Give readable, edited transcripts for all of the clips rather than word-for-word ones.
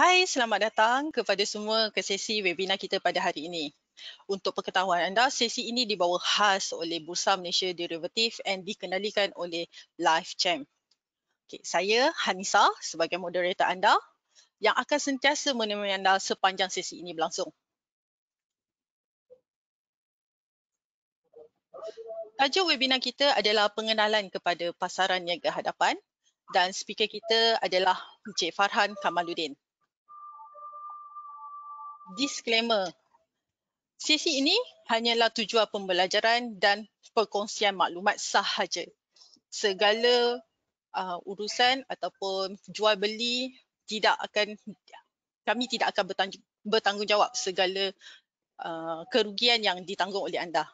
Hai, selamat datang kepada semua ke sesi webinar kita pada hari ini. Untuk pengetahuan anda, sesi ini dibawa khas oleh Bursa Malaysia Derivative and dikendalikan oleh LifeChamp. Okay, saya Hanisa sebagai moderator anda yang akan sentiasa menemani anda sepanjang sesi ini berlangsung. Tajuk webinar kita adalah pengenalan kepada pasaran niaga hadapan dan speaker kita adalah Encik Farhan Kamaluddin. Disclaimer. Sesi ini hanyalah tujuan pembelajaran dan perkongsian maklumat sahaja. Segala urusan ataupun jual beli kami tidak akan bertanggungjawab segala kerugian yang ditanggung oleh anda.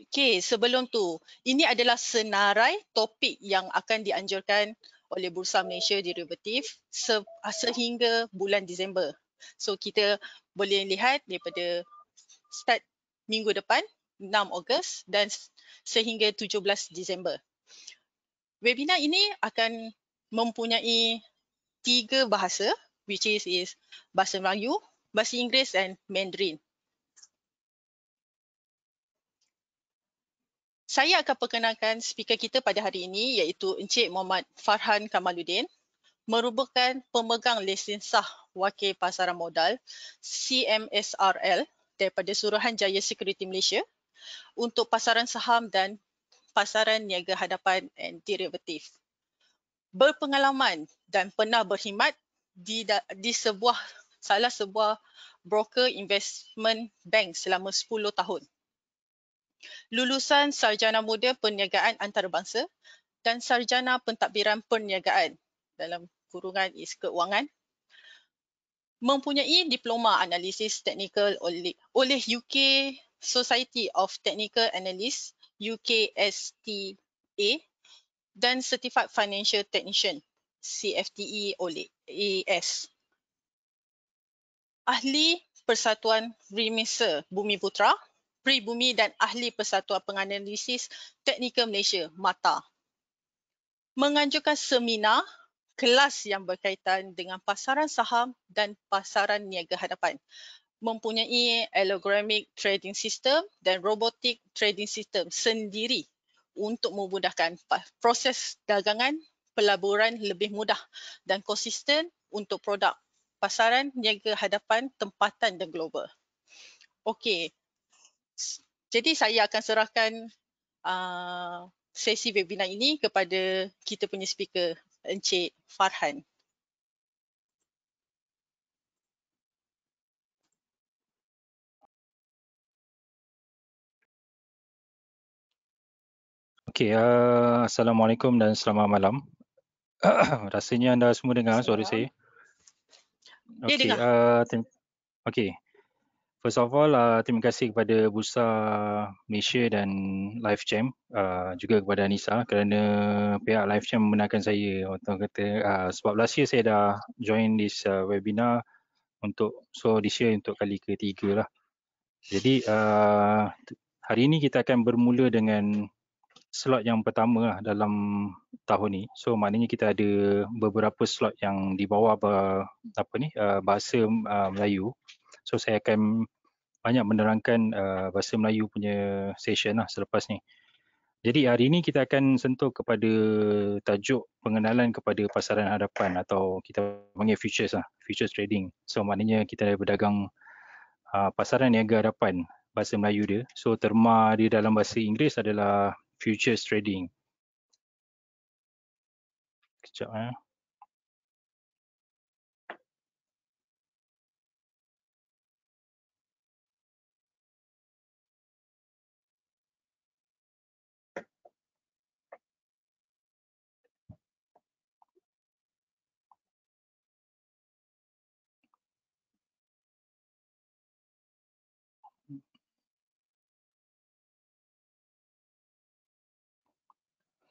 Okey, sebelum tu, ini adalah senarai topik yang akan dianjurkan oleh Bursa Malaysia Derivative sehingga bulan Disember. So kita boleh lihat daripada start minggu depan 6 Ogos dan sehingga 17 Disember. Webinar ini akan mempunyai 3 bahasa which is bahasa Melayu, bahasa Inggeris dan Mandarin. Saya akan perkenalkan speaker kita pada hari ini iaitu Encik Muhammad Farhan Kamaluddin, merupakan pemegang lesen sah wakil pasaran modal CMSRL daripada Suruhanjaya Security Malaysia untuk pasaran saham dan pasaran niaga hadapan and derivatif. Berpengalaman dan pernah berkhidmat di salah sebuah broker investment bank selama 10 tahun. Lulusan Sarjana Muda Perniagaan Antarabangsa dan Sarjana Pentadbiran Perniagaan dalam kurungan is keuangan. Mempunyai diploma analisis teknikal oleh UK Society of Technical Analysts UKSTA dan Certified Financial Technician CFTE oleh AS. Ahli Persatuan Remisa Bumi Putra, Pribumi dan Ahli Persatuan Penganalisis Teknikal Malaysia MATA. Menganjurkan seminar kelas yang berkaitan dengan pasaran saham dan pasaran niaga hadapan. Mempunyai algorithmic trading system dan robotic trading system sendiri untuk memudahkan proses dagangan pelaburan lebih mudah dan konsisten untuk produk pasaran niaga hadapan tempatan dan global. Okey, jadi saya akan serahkan sesi webinar ini kepada kita punya speaker Encik Farhan. Okey, Assalamualaikum dan selamat malam. Rasanya anda semua dengar suara saya? Okey, okey. First of all, terima kasih kepada Bursa Malaysia dan LifeChamp, juga kepada Anissa kerana pihak LifeChamp membenarkan saya. Orang kata sebab last year saya dah join this webinar so this year untuk kali ketiga lah. Jadi hari ini kita akan bermula dengan slot yang pertama lah dalam tahun ni. So maknanya kita ada beberapa slot yang di bawah bahasa Melayu. So saya akan banyak menerangkan bahasa Melayu punya session lah selepas ni. Jadi hari ini kita akan sentuh kepada tajuk pengenalan kepada pasaran hadapan atau kita panggil futures lah, futures trading. So maknanya kita berdagang pasaran niaga hadapan bahasa Melayu dia. So terma dia dalam bahasa Inggeris adalah futures trading. Sekejap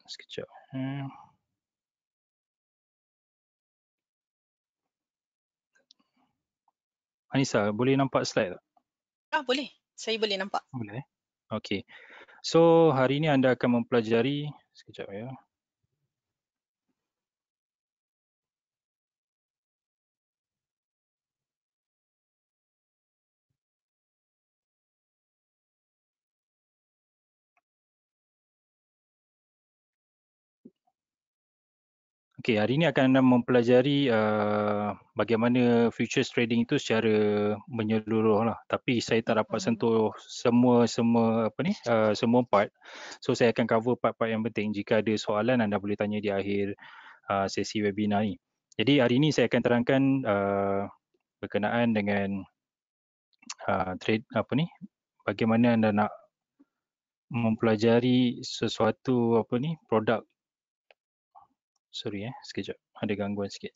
Sekejap. Anissa, boleh nampak slide tak? Boleh. Saya boleh nampak. Boleh. Okey. So, hari ini anda akan mempelajari, sekejap ya. Okey, hari ini akan anda mempelajari bagaimana futures trading itu secara menyeluruh lah. Tapi saya tak dapat sentuh semua part. So saya akan cover part-part yang penting. Jika ada soalan anda boleh tanya di akhir sesi webinar ni. Jadi hari ini saya akan terangkan berkenaan dengan trade bagaimana anda nak mempelajari sesuatu produk. Sorry sekejap ada gangguan sikit.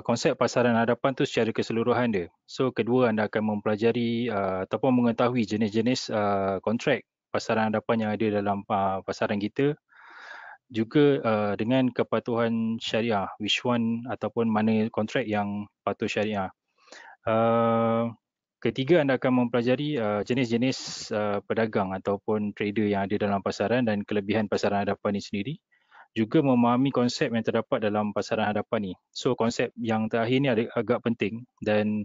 Konsep pasaran hadapan tu secara keseluruhan dia. So kedua anda akan mempelajari ataupun mengetahui jenis-jenis kontrak pasaran hadapan yang ada dalam pasaran kita, juga dengan kepatuhan syariah, which one ataupun mana kontrak yang patuh syariah. Ketiga, anda akan mempelajari jenis-jenis pedagang ataupun trader yang ada dalam pasaran dan kelebihan pasaran hadapan ini sendiri. Juga memahami konsep yang terdapat dalam pasaran hadapan ni. So konsep yang terakhir ni agak penting dan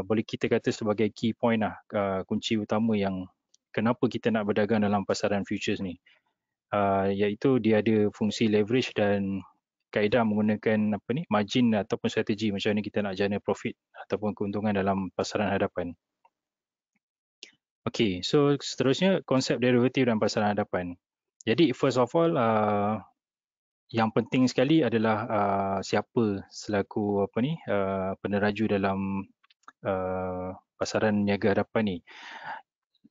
boleh kita kata sebagai key point lah, kunci utama yang kenapa kita nak berdagang dalam pasaran futures ni. Iaitu dia ada fungsi leverage dan kaedah menggunakan margin ataupun strategi macam mana kita nak jana profit ataupun keuntungan dalam pasaran hadapan. Okay, so seterusnya konsep derivatif dan pasaran hadapan. Jadi first of all, yang penting sekali adalah siapa selaku peneraju dalam pasaran niaga hadapan ni.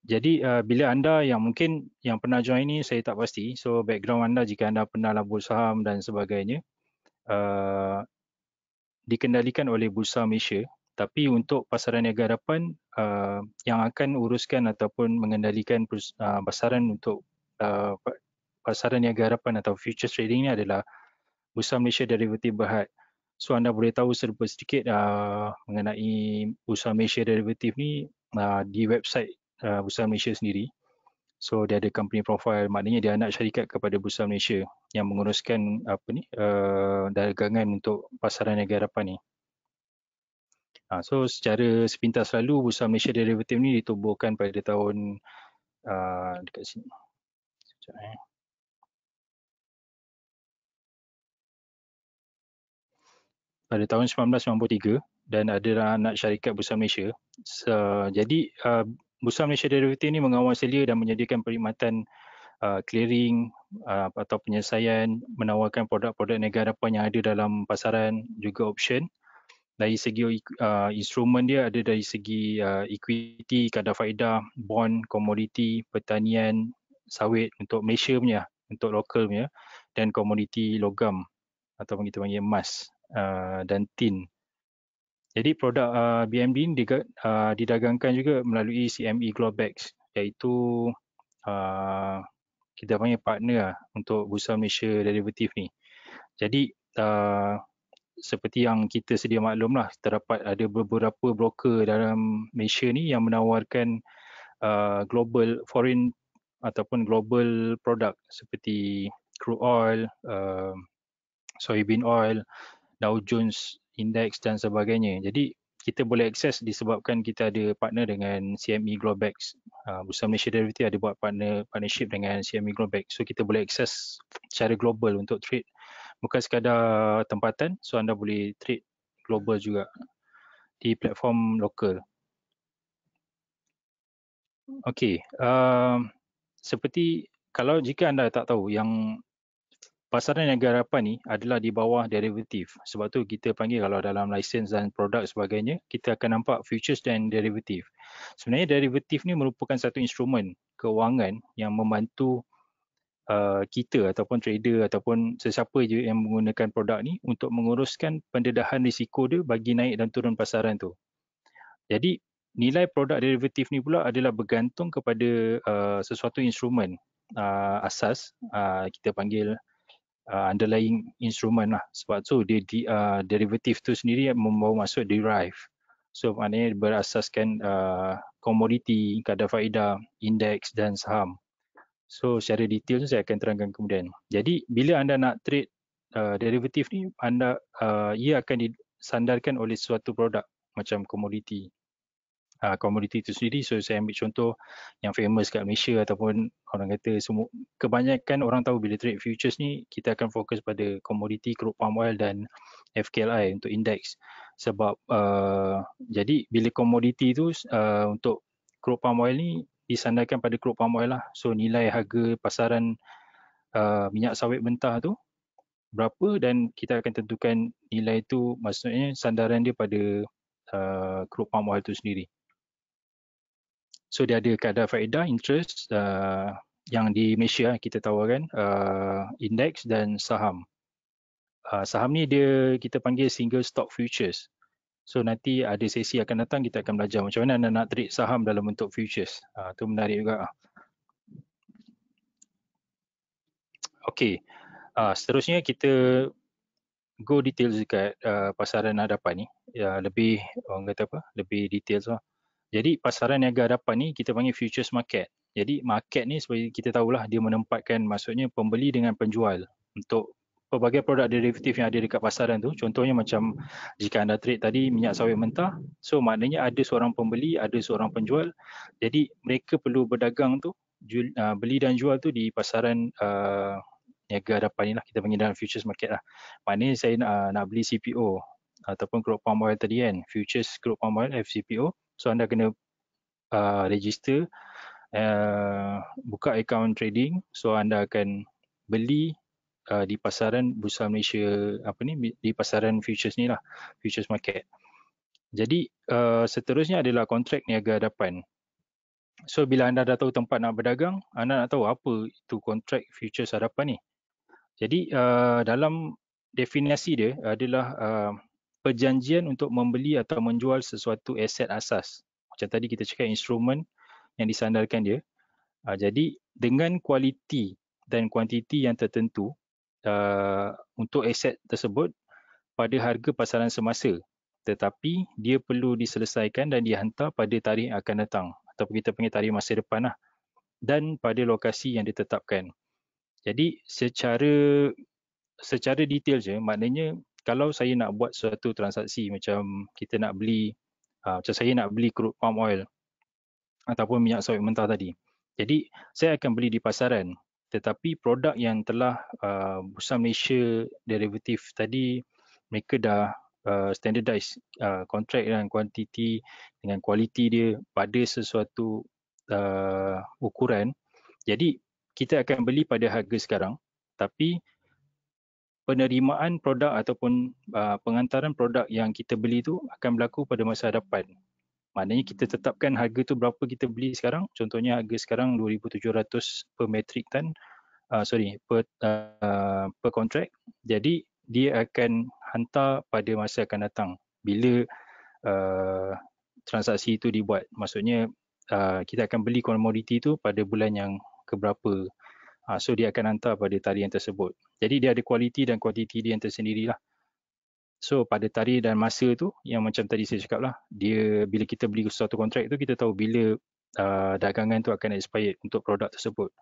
Jadi bila anda yang mungkin yang pernah join ni saya tak pasti. So background anda jika anda pernah labur saham dan sebagainya dikendalikan oleh Bursa Malaysia. Tapi untuk pasaran niaga hadapan yang akan uruskan ataupun mengendalikan pasaran untuk pasaran niaga hadapan atau futures trading ni adalah Bursa Malaysia Derivatif Berhad. So anda boleh tahu sedikit mengenai Bursa Malaysia Derivatif ni di website Bursa Malaysia sendiri. So dia ada company profile, maknanya dia anak syarikat kepada Bursa Malaysia yang menguruskan dagangan untuk pasaran niaga hadapan ni. So secara sepintas lalu Bursa Malaysia Derivatif ni ditubuhkan pada tahun dekat sini. Sekejap, pada tahun 1993 dan adalah anak syarikat Bursa Malaysia. Jadi Bursa Malaysia Derivatif ini mengawal selia dan menyediakan perkhidmatan clearing atau penyelesaian, menawarkan produk-produk niaga hadapan yang ada dalam pasaran, juga option. Dari segi instrumen dia ada dari segi equity, kadar faedah, bond, komoditi, pertanian, sawit untuk Malaysia punya, untuk lokal punya, dan komoditi logam ataupun kita panggil emas dan tin. Jadi produk BMD ini didagangkan juga melalui CME Globex, iaitu kita panggil partner untuk Bursa Malaysia Derivatif ni. Jadi seperti yang kita sedia maklum lah, terdapat ada beberapa broker dalam Malaysia ni yang menawarkan global foreign ataupun global produk seperti crude oil, soybean oil, Dow Jones Index dan sebagainya. Jadi kita boleh akses disebabkan kita ada partner dengan CME Globex. Bursa Malaysia Derivatif ada buat partnership dengan CME Globex. So kita boleh akses secara global untuk trade. Bukan sekadar tempatan, so anda boleh trade global juga di platform lokal. Okey, seperti kalau jika anda tak tahu yang pasaran niaga hadapan ni adalah di bawah derivatif. Sebab tu kita panggil kalau dalam license dan produk sebagainya, kita akan nampak futures dan derivatif. Sebenarnya derivatif ni merupakan satu instrumen kewangan yang membantu kita ataupun trader ataupun sesiapa je yang menggunakan produk ni untuk menguruskan pendedahan risiko dia bagi naik dan turun pasaran tu. Jadi nilai produk derivatif ni pula adalah bergantung kepada sesuatu instrumen asas, kita panggil underlying instrument lah. Sebab tu derivatif tu sendiri membawa masuk derive. So maknanya berasaskan komoditi, kadar faedah, indeks dan saham. So secara detail saya akan terangkan kemudian. Jadi bila anda nak trade derivatif ni, ia akan disandarkan oleh suatu produk macam komoditi. komoditi itu sendiri. So saya ambil contoh yang famous kat Malaysia ataupun orang kata semua, kebanyakan orang tahu bila trade futures ni kita akan fokus pada komoditi crude palm oil dan FKLI untuk indeks. Sebab jadi bila komoditi tu untuk crude palm oil ni disandarkan pada crude palm oil lah. So nilai harga pasaran minyak sawit mentah tu berapa dan kita akan tentukan nilai tu, maksudnya sandaran dia pada crude palm oil tu sendiri. So dia ada kadar faedah interest yang di Malaysia kita tawarkan indeks dan saham. Saham ni kita panggil single stock futures. So nanti ada sesi akan datang kita akan belajar macam mana anda nak trade saham dalam bentuk futures. Tu menarik juga. Okey. Seterusnya kita go details dekat pasaran hadapan ni. Lebih orang kata apa? Lebih details lah. Jadi pasaran niaga hadapan ni kita panggil futures market. Jadi market ni seperti kita tahulah dia menempatkan, maksudnya pembeli dengan penjual untuk pelbagai produk derivatif yang ada dekat pasaran tu. Contohnya macam jika anda trade tadi minyak sawit mentah, so maknanya ada seorang pembeli, ada seorang penjual. Jadi mereka perlu berdagang tu, beli dan jual tu di pasaran niaga hadapan ni lah, kita panggil dalam futures market lah. Maknanya saya nak beli CPO ataupun crude palm oil tadi kan, futures crude palm oil FCPO. So anda kena register, buka account trading. So anda akan beli di pasaran Bursa Malaysia di pasaran futures ni lah, futures market. Jadi seterusnya adalah kontrak niaga hadapan. So bila anda dah tahu tempat nak berdagang, anda nak tahu apa itu kontrak futures hadapan ni. Jadi dalam definisi dia adalah perjanjian untuk membeli atau menjual sesuatu aset asas. Macam tadi kita cakap instrumen yang disandarkan dia. Jadi dengan kualiti dan kuantiti yang tertentu untuk aset tersebut pada harga pasaran semasa, tetapi dia perlu diselesaikan dan dihantar pada tarikh yang akan datang ataupun kita panggil tarikh masa depan lah, dan pada lokasi yang ditetapkan. Jadi secara detail je, maknanya kalau saya nak buat suatu transaksi macam kita nak beli, macam saya nak beli crude palm oil ataupun minyak sawit mentah tadi. Jadi saya akan beli di pasaran, tetapi produk yang telah Bursa Malaysia derivatif tadi, mereka dah standardize kontrak dan kuantiti dengan kualiti dia pada sesuatu ukuran. Jadi kita akan beli pada harga sekarang, tapi penerimaan produk ataupun pengantaran produk yang kita beli tu akan berlaku pada masa hadapan. Maknanya kita tetapkan harga tu berapa kita beli sekarang. Contohnya harga sekarang 2,700 per metric ton, per kontrak. Jadi dia akan hantar pada masa akan datang bila transaksi itu dibuat. Maksudnya kita akan beli komoditi tu pada bulan yang keberapa. So dia akan hantar pada tarikh yang tersebut. Jadi dia ada kualiti dan kuantiti dia yang tersendirilah. So pada tarikh dan masa tu yang macam tadi saya cakap lah, dia bila kita beli suatu kontrak tu kita tahu bila dagangan tu akan expired untuk produk tersebut.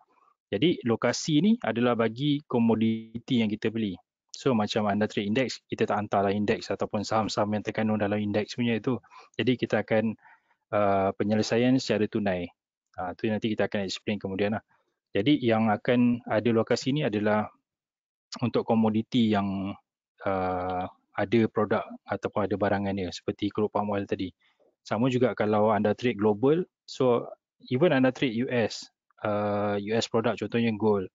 Jadi lokasi ni adalah bagi komoditi yang kita beli. So macam anda trade indeks, kita tak hantarlah indeks ataupun saham-saham yang terkandung dalam indeks punya itu. Jadi kita akan penyelesaian secara tunai. Tu nanti kita akan explain kemudian lah. Jadi yang akan ada lokasi ni adalah untuk komoditi yang ada produk ataupun ada barangan dia seperti crude palm oil tadi. Sama juga kalau anda trade global, so even anda trade US produk contohnya gold.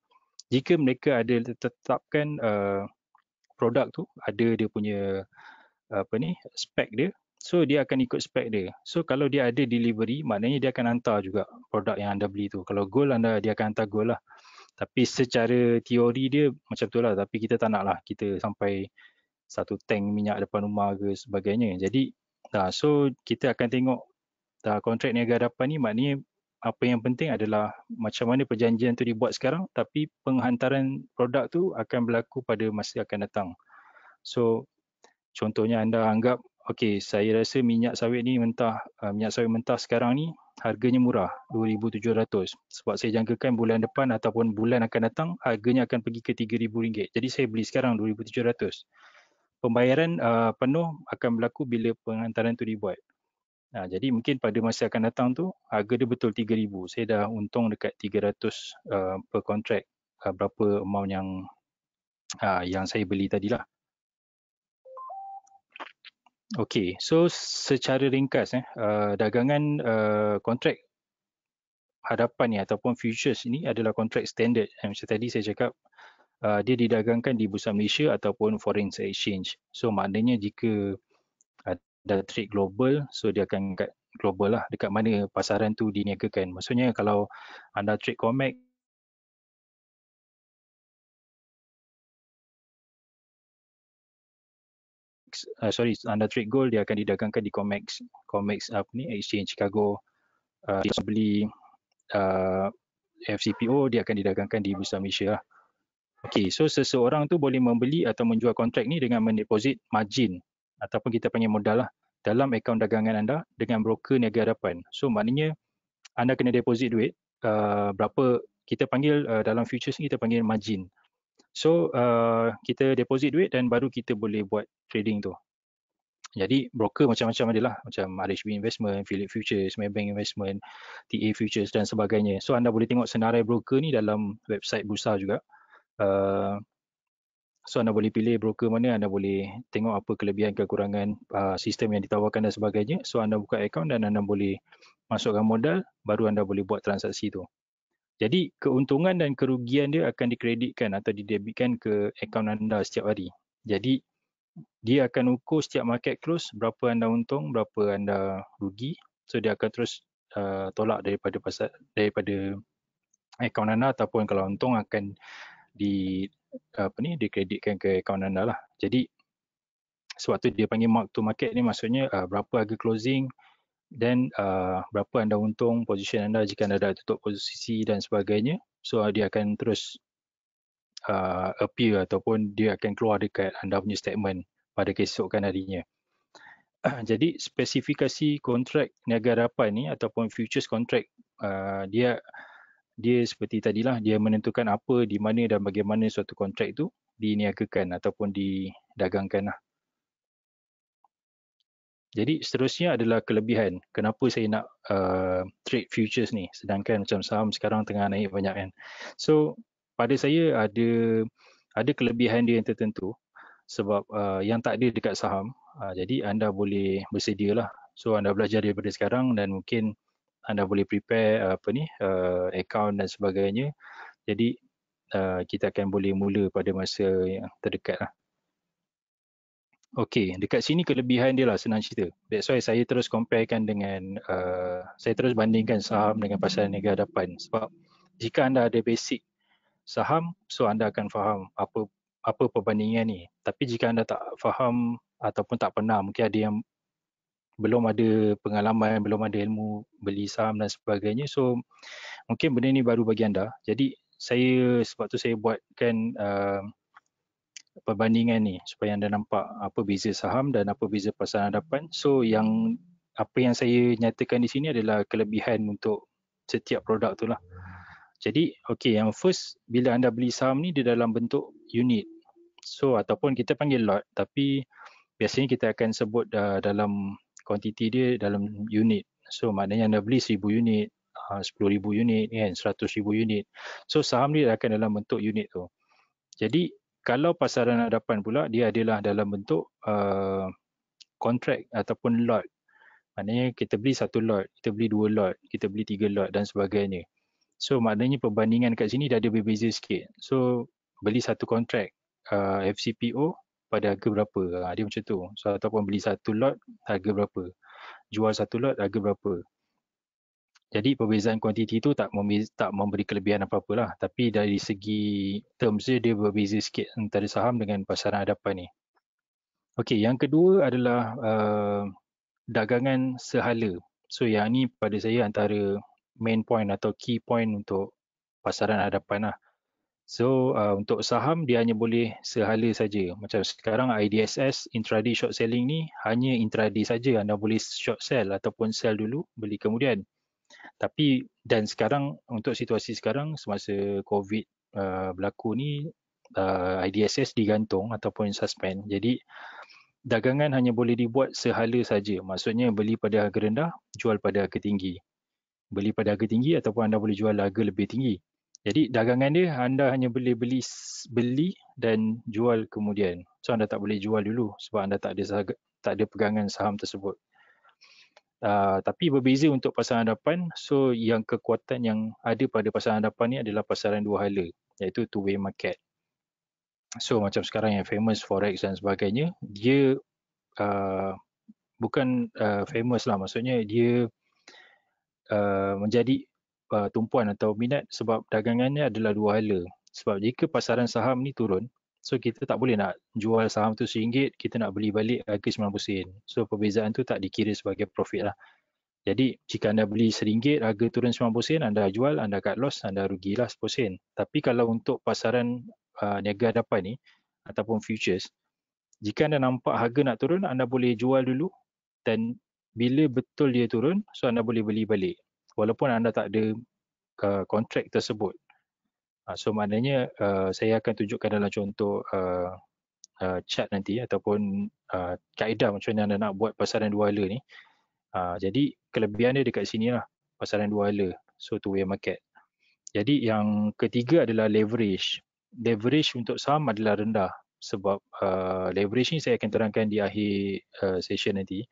Jika mereka ada tetapkan produk tu ada dia punya spek dia, so dia akan ikut spek dia. So kalau dia ada delivery, maknanya dia akan hantar juga produk yang anda beli tu. Kalau gold dia akan hantar gold lah. Tapi secara teori dia macam tu lah, tapi kita tak nak lah kita sampai satu tank minyak depan rumah ke sebagainya. Jadi so kita akan tengok kontrak niaga hadapan ni, maknanya apa yang penting adalah macam mana perjanjian tu dibuat sekarang, tapi penghantaran produk tu akan berlaku pada masa akan datang. So contohnya anda anggap, okey, saya rasa minyak sawit mentah sekarang ni harganya murah, 2,700. Sebab saya jangkakan bulan depan ataupun bulan akan datang harganya akan pergi ke RM3,000. Jadi saya beli sekarang 2,700. Pembayaran penuh akan berlaku bila penghantaran tu dibuat. Jadi mungkin pada masa akan datang tu harga dia betul 3,000. Saya dah untung dekat 300 per kontrak, berapa amount yang saya beli tadilah. Okey, so secara ringkas dagangan kontrak hadapan ni ataupun futures ni adalah kontrak standard. Macam tadi saya cakap, dia didagangkan di Bursa Malaysia ataupun foreign exchange. So maknanya jika ada trade global, so dia akan kat global lah, dekat mana pasaran tu diniagakan. Maksudnya kalau anda trade COMEX, anda trade gold, dia akan didagangkan di COMEX exchange Chicago. Dia beli FCPO, dia akan didagangkan di Bursa Malaysia lah. Okey, so seseorang tu boleh membeli atau menjual kontrak ni dengan mendeposit margin ataupun kita panggil modal lah dalam akaun dagangan anda dengan broker niaga hadapan. So maknanya anda kena deposit duit, berapa kita panggil dalam futures ni kita panggil margin. So kita deposit duit dan baru kita boleh buat trading tu. Jadi broker macam-macam adalah, macam RHB Investment, Phillip Futures, Maybank Investment, TA Futures dan sebagainya. So anda boleh tengok senarai broker ni dalam website bursa juga. So anda boleh pilih broker mana, anda boleh tengok apa kelebihan kekurangan sistem yang ditawarkan dan sebagainya. So anda buka akaun dan anda boleh masukkan modal, baru anda boleh buat transaksi tu. Jadi keuntungan dan kerugian dia akan dikreditkan atau didebitkan ke akaun anda setiap hari. Jadi dia akan ukur setiap market close berapa anda untung, berapa anda rugi. So dia akan terus tolak daripada akaun anda, ataupun kalau untung akan dikreditkan ke akaun anda lah. Jadi sebab tu dia panggil mark to market ni, maksudnya berapa harga closing dan berapa anda untung, position anda jika anda dah tutup posisi dan sebagainya. So dia akan terus appear ataupun dia akan keluar dekat anda punya statement pada keesokan harinya. Jadi spesifikasi kontrak niaga hadapan ni ataupun futures kontrak, dia seperti tadilah, dia menentukan apa, di mana dan bagaimana suatu kontrak itu diniagakan ataupun didagangkan lah. Jadi seterusnya adalah kelebihan. Kenapa saya nak trade futures ni sedangkan macam saham sekarang tengah naik banyak kan. So pada saya ada kelebihan dia yang tertentu sebab yang tak ada dekat saham. Jadi anda boleh bersedialah. So anda belajar daripada sekarang dan mungkin anda boleh prepare account dan sebagainya. Jadi kita akan boleh mula pada masa yang terdekat lah. Okey, dekat sini kelebihan dia lah, senang cerita. That's why saya terus comparekan dengan, saya terus bandingkan saham dengan pasaran niaga hadapan. Sebab jika anda ada basic saham, so anda akan faham apa perbandingan ni. Tapi jika anda tak faham ataupun tak pernah, mungkin ada yang belum ada pengalaman, belum ada ilmu beli saham dan sebagainya. So mungkin benda ni baru bagi anda. Jadi sebab tu saya buatkan perbandingan ni supaya anda nampak apa beza saham dan apa beza pasaran hadapan. So apa yang saya nyatakan di sini adalah kelebihan untuk setiap produk tu lah. Jadi yang first, bila anda beli saham ni dia dalam bentuk unit. So ataupun kita panggil lot, tapi biasanya kita akan sebut dalam kuantiti dia dalam unit. So maknanya anda beli 1,000 unit, 10,000 unit kan, 100,000 unit. So saham ni akan dalam bentuk unit tu. Jadi kalau pasaran hadapan pula, dia adalah dalam bentuk kontrak ataupun lot. Maknanya kita beli 1 lot, kita beli 2 lot, kita beli 3 lot dan sebagainya. So maknanya perbandingan kat sini dah ada berbeza sikit. So beli 1 kontrak FCPO pada harga berapa, dia macam tu. So ataupun beli 1 lot, harga berapa. Jual 1 lot, harga berapa. Jadi perbezaan kuantiti tu tak memberi kelebihan apa-apa lah. Tapi dari segi terms dia berbeza sikit antara saham dengan pasaran hadapan ni. Okey, yang kedua adalah dagangan sehala. So yang ni pada saya antara main point atau key point untuk pasaran hadapan lah. So untuk saham dia hanya boleh sehala saja. Macam sekarang IDSS, intraday short selling ni hanya intraday saja. Anda boleh short sell ataupun sell dulu, beli kemudian. Tapi dan sekarang untuk situasi sekarang semasa COVID berlaku ni, IDSS digantung ataupun suspend. Jadi dagangan hanya boleh dibuat sehala saja. Maksudnya beli pada harga rendah, jual pada harga tinggi. Beli pada harga tinggi ataupun anda boleh jual harga lebih tinggi. Jadi dagangan dia anda hanya boleh beli dan jual kemudian. So anda tak boleh jual dulu sebab anda tak ada pegangan saham tersebut. Tapi berbeza untuk pasaran hadapan. So yang kekuatan yang ada pada pasaran hadapan ni adalah pasaran dua hala, iaitu two-way market. So macam sekarang yang famous forex dan sebagainya, dia bukan famous lah, maksudnya dia menjadi tumpuan atau minat sebab dagangannya adalah dua hala. Sebab jika pasaran saham ni turun, so kita tak boleh nak jual saham tu RM1, kita nak beli balik harga 90 sen. So perbezaan tu tak dikira sebagai profit lah. Jadi jika anda beli RM1, harga turun 90 sen, anda jual, anda cut loss, anda rugilah 10 sen. Tapi kalau untuk pasaran niaga hadapan ni ataupun futures, jika anda nampak harga nak turun, anda boleh jual dulu dan bila betul dia turun, so anda boleh beli balik walaupun anda tak ada kontrak tersebut. So maknanya saya akan tunjukkan dalam contoh chart nanti ataupun kaedah macam mana anda nak buat pasaran dua hala ni. Jadi kelebihan dia dekat sini lah, pasaran dua hala, so two-way market. Jadi yang ketiga adalah leverage. Leverage untuk saham adalah rendah sebab leverage ni saya akan terangkan di akhir session nanti.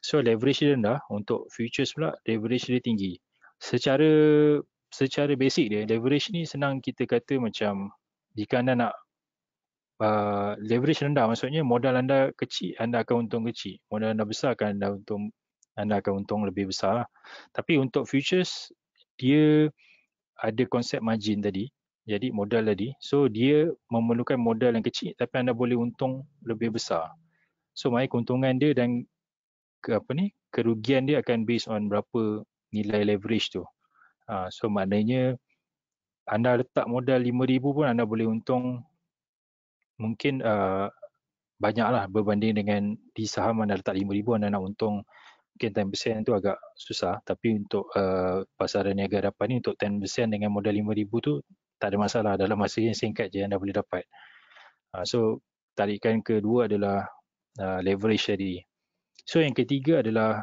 So leverage dia rendah, untuk futures pula leverage dia tinggi. Secara basic dia, leverage ni senang kita kata macam jika anda nak leverage rendah, maksudnya modal anda kecil, anda akan untung kecil. Modal anda besar, anda akan untung lebih besar lah. Tapi untuk futures, dia ada konsep margin tadi, jadi modal tadi. So dia memerlukan modal yang kecil tapi anda boleh untung lebih besar. So maknanya keuntungan dia dan kerugian dia akan based on berapa nilai leverage tu. So maknanya anda letak modal 5,000 pun anda boleh untung mungkin banyaklah berbanding dengan di saham anda letak 5,000 anda nak untung mungkin 10% tu agak susah. Tapi untuk pasaran niaga hadapan ni, untuk 10% dengan modal 5,000 tu tak ada masalah, dalam masa yang singkat je anda boleh dapat. So tarikan kedua adalah leverage tadi. So yang ketiga adalah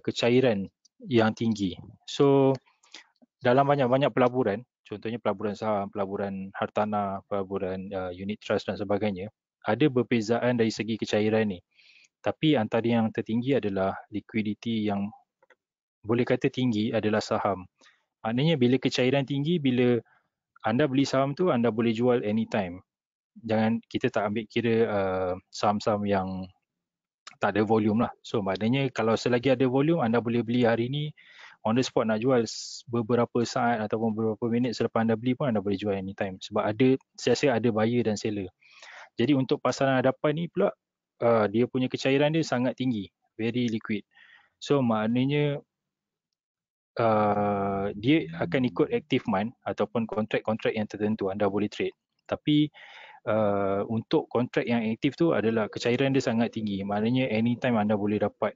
kecairan yang tinggi. So dalam banyak-banyak pelaburan, contohnya pelaburan saham, pelaburan hartanah, pelaburan unit trust dan sebagainya, ada perbezaan dari segi kecairan ni. Tapi antara yang tertinggi adalah liquidity, yang boleh kata tinggi adalah saham. Maknanya bila kecairan tinggi, bila anda beli saham tu anda boleh jual anytime. Kita tak ambil kira saham-saham yang tak ada volume lah. So maknanya kalau selagi ada volume, anda boleh beli hari ni on the spot, nak jual beberapa saat ataupun beberapa minit selepas anda beli pun anda boleh jual anytime. Sebab saya ada buyer dan seller. Jadi untuk pasaran hadapan ni pula, dia punya kecairan dia sangat tinggi, very liquid. So maknanya dia akan ikut active month ataupun kontrak-kontrak yang tertentu anda boleh trade. Tapi untuk kontrak yang aktif tu adalah kecairan dia sangat tinggi. Maknanya anytime anda boleh dapat.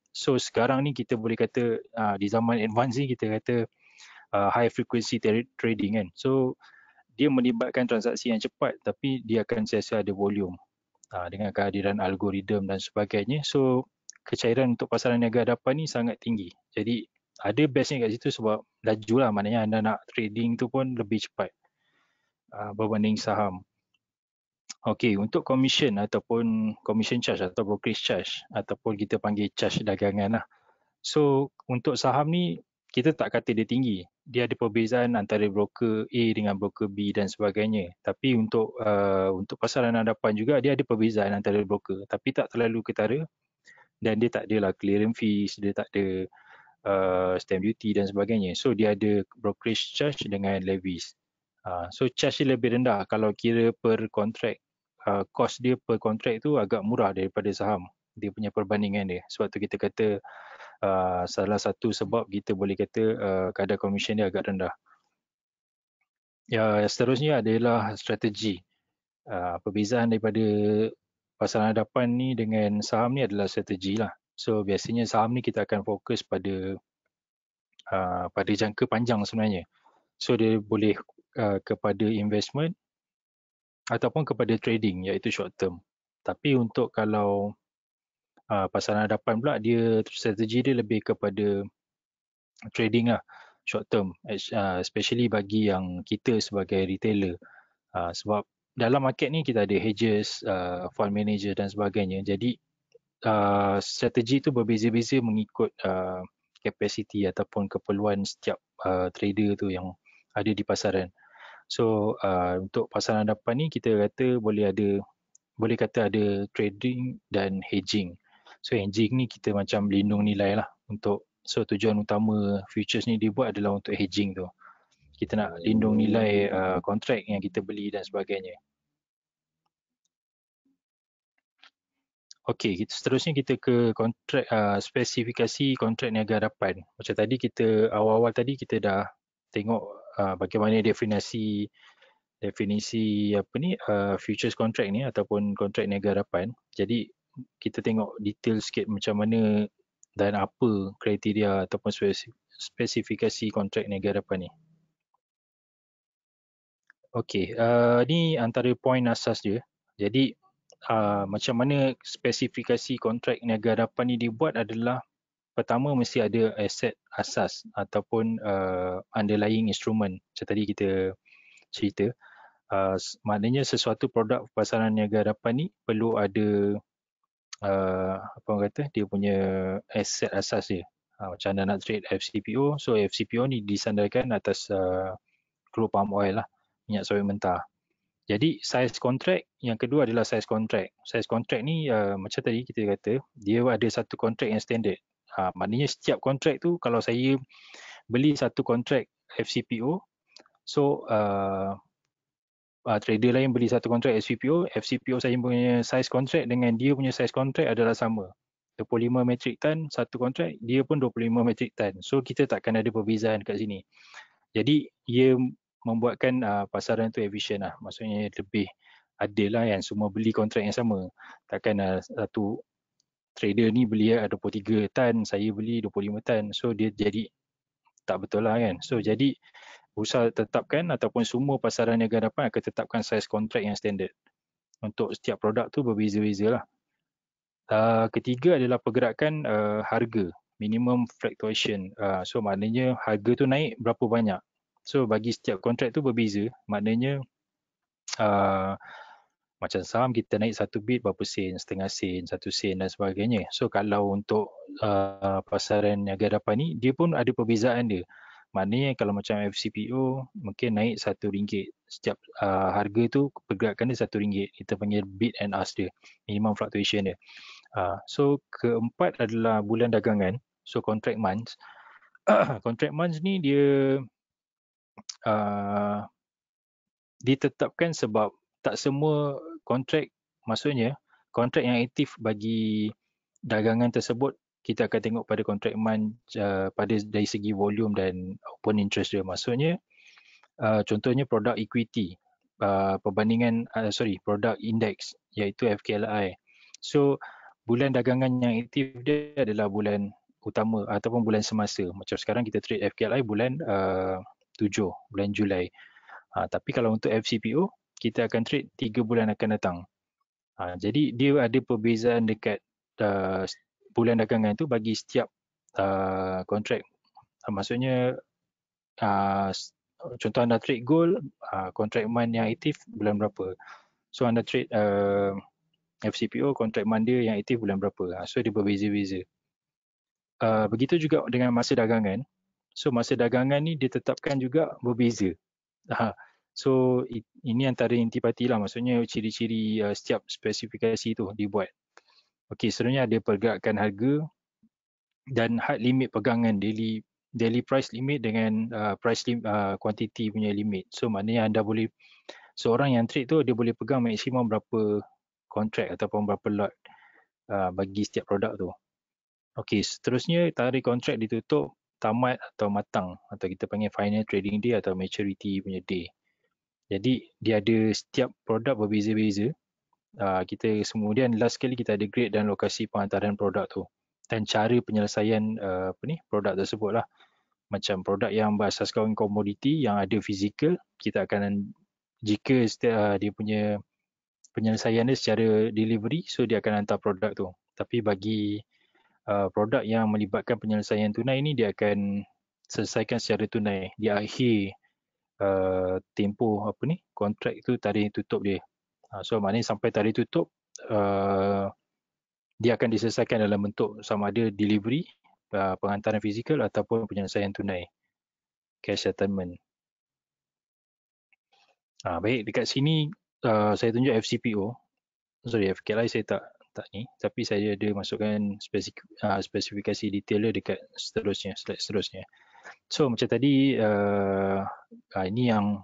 So sekarang ni kita boleh kata di zaman advance ni kita kata high frequency trading kan. So dia melibatkan transaksi yang cepat tapi dia akan sentiasa ada volume dengan kehadiran algoritma dan sebagainya. So kecairan untuk pasaran niaga hadapan ni sangat tinggi. Jadi ada bestnya kat situ sebab laju lah, maknanya anda nak trading tu pun lebih cepat berbanding saham. Okey, untuk commission ataupun commission charge atau brokerage charge ataupun kita panggil charge dagangan lah. So untuk saham ni kita tak kata dia tinggi. Dia ada perbezaan antara broker A dengan broker B dan sebagainya. Tapi untuk pasaran hadapan juga dia ada perbezaan antara broker, tapi tak terlalu ketara dan dia tak adalah clearance fees, dia tak ada stamp duty dan sebagainya. So dia ada brokerage charge dengan levies. So charge dia lebih rendah kalau kira per kontrak. Cost dia per kontrak tu agak murah daripada saham. Dia punya perbandingan dia. Sebab tu kita kata salah satu sebab kita boleh kata kadar komisen dia agak rendah. Ya, seterusnya adalah strategi. Perbezaan daripada pasaran hadapan ni dengan saham ni adalah strategi lah. So biasanya saham ni kita akan fokus pada jangka panjang sebenarnya. So dia boleh kepada investment ataupun kepada trading, iaitu short term. Tapi untuk kalau pasaran hadapan pula, dia strategi dia lebih kepada trading lah, short term, especially bagi yang kita sebagai retailer. Sebab dalam market ni kita ada hedges, fund manager dan sebagainya. Jadi strategi tu berbeza-beza mengikut capacity ataupun keperluan setiap trader tu yang ada di pasaran. So untuk pasaran hadapan ni kita kata boleh kata ada trading dan hedging. So hedging ni kita macam lindung nilai lah tujuan utama futures ni dibuat adalah untuk hedging tu. Kita nak lindung nilai kontrak yang kita beli dan sebagainya. Okey, seterusnya kita ke kontrak, spesifikasi kontrak niaga hadapan. Macam tadi awal-awal tadi kita dah tengok bagaimana definisi futures contract ni ataupun kontrak niaga hadapan. Jadi kita tengok detail sikit macam mana dan apa kriteria ataupun spesifikasi kontrak niaga hadapan ni. Okey, ni antara poin asas dia. Jadi macam mana spesifikasi kontrak niaga hadapan ni dibuat adalah pertama mesti ada aset asas ataupun underlying instrument. Macam tadi kita cerita, maknanya sesuatu produk pasaran niaga hadapan ni perlu ada apa orang kata, dia punya aset asas dia. Macam anda nak trade FCPO, so FCPO ni disandarkan atas crude palm oil lah, minyak sawit mentah. Jadi size kontrak yang kedua adalah size kontrak. Size kontrak ni macam tadi kita kata dia ada satu kontrak yang standard. Maknanya setiap kontrak tu kalau saya beli satu kontrak FCPO, so trader lain beli satu kontrak FCPO saya punya size kontrak dengan dia punya size kontrak adalah sama. 25 metric ton satu kontrak, dia pun 25 metric ton. So kita takkan ada perbezaan kat sini. Jadi ia membuatkan pasaran tu efisien lah. Maksudnya lebih adil lah kan, semua beli kontrak yang sama. Takkan satu trader ni beli 23 tan, saya beli 25 tan. So dia jadi tak betul lah kan. So jadi usaha tetapkan ataupun semua pasaran niaga hadapan akan tetapkan size kontrak yang standard. Untuk setiap produk tu berbeza-beza lah. Ketiga adalah pergerakan harga, minimum fluctuation. So maknanya harga tu naik berapa banyak. So bagi setiap kontrak tu berbeza, maknanya macam saham kita naik 1 bit berapa sen, setengah sen, 1 sen dan sebagainya. So kalau untuk pasaran niaga hadapan ni, dia pun ada perbezaan dia. Maknanya kalau macam FCPO mungkin naik RM1. Setiap harga tu pergerakan dia RM1. Kita panggil bid and ask dia, minimum fluctuation dia. So keempat adalah bulan dagangan, so contract months. Contract months ni dia ditetapkan sebab tak semua kontrak, maksudnya kontrak yang aktif bagi dagangan tersebut kita akan tengok pada kontrak month pada dari segi volume dan open interest dia. Maksudnya contohnya produk equity, produk index iaitu FKLI. So bulan dagangan yang aktif dia adalah bulan utama ataupun bulan semasa. Macam sekarang kita trade FKLI bulan 7, bulan Julai. Tapi kalau untuk FCPO, kita akan trade 3 bulan akan datang. Jadi dia ada perbezaan dekat bulan dagangan tu bagi setiap kontrak. Maksudnya contoh anda trade gold, kontrak month yang aktif bulan berapa. So anda trade FCPO, kontrak month dia yang aktif bulan berapa. So dia berbeza-beza. Begitu juga dengan masa dagangan. So masa dagangan ni ditetapkan juga berbeza. So ini antara intipati lah, maksudnya ciri-ciri setiap spesifikasi tu dibuat. Okey, seterusnya ada pergerakan harga dan had limit pegangan, daily price limit dengan quantity punya limit. So maknanya anda boleh, seorang yang trade tu dia boleh pegang maksimum berapa kontrak ataupun berapa lot bagi setiap produk tu. Okey, seterusnya tarikh kontrak ditutup, tamat atau matang, atau kita panggil final trading day atau maturity punya day. Jadi dia ada setiap produk berbeza-beza. Kita kemudian last sekali kita ada grade dan lokasi penghantaran produk tu dan cara penyelesaian produk tersebut lah. Macam produk yang berasaskan komoditi yang ada fizikal, kita akan, jika dia punya penyelesaian dia secara delivery, so dia akan hantar produk tu. Tapi bagi produk yang melibatkan penyelesaian tunai ni, dia akan selesaikan secara tunai di akhir tempoh kontrak tu, tarikh tutup dia. So maknanya sampai tarikh tutup dia akan diselesaikan dalam bentuk sama ada delivery, penghantaran fizikal ataupun penyelesaian tunai, cash settlement. Baik, dekat sini saya tunjuk FCPO. Sorry, FKLI saya tak ni, tapi saya ada masukkan spesifikasi detail dia dekat seterusnya, slide seterusnya. So macam tadi, ini yang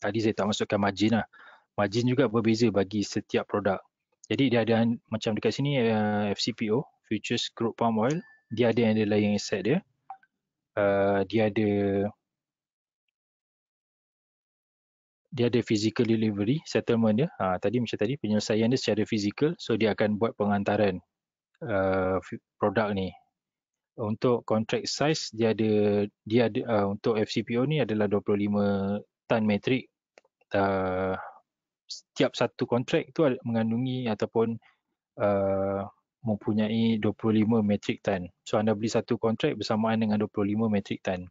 tadi saya tak masukkan margin lah. Margin juga berbeza bagi setiap produk. Jadi dia ada macam dekat sini FCPO, Futures Crude Palm Oil, dia ada yang lain asset dia. Dia ada physical delivery, settlement dia. Tadi macam tadi penyelesaian dia secara physical, so dia akan buat penghantaran produk ni. Untuk contract size dia ada untuk FCPO ni adalah 25 tan metrik. Setiap satu kontrak tu mengandungi ataupun mempunyai 25 metrik tan. So anda beli satu kontrak bersamaan dengan 25 metrik tan.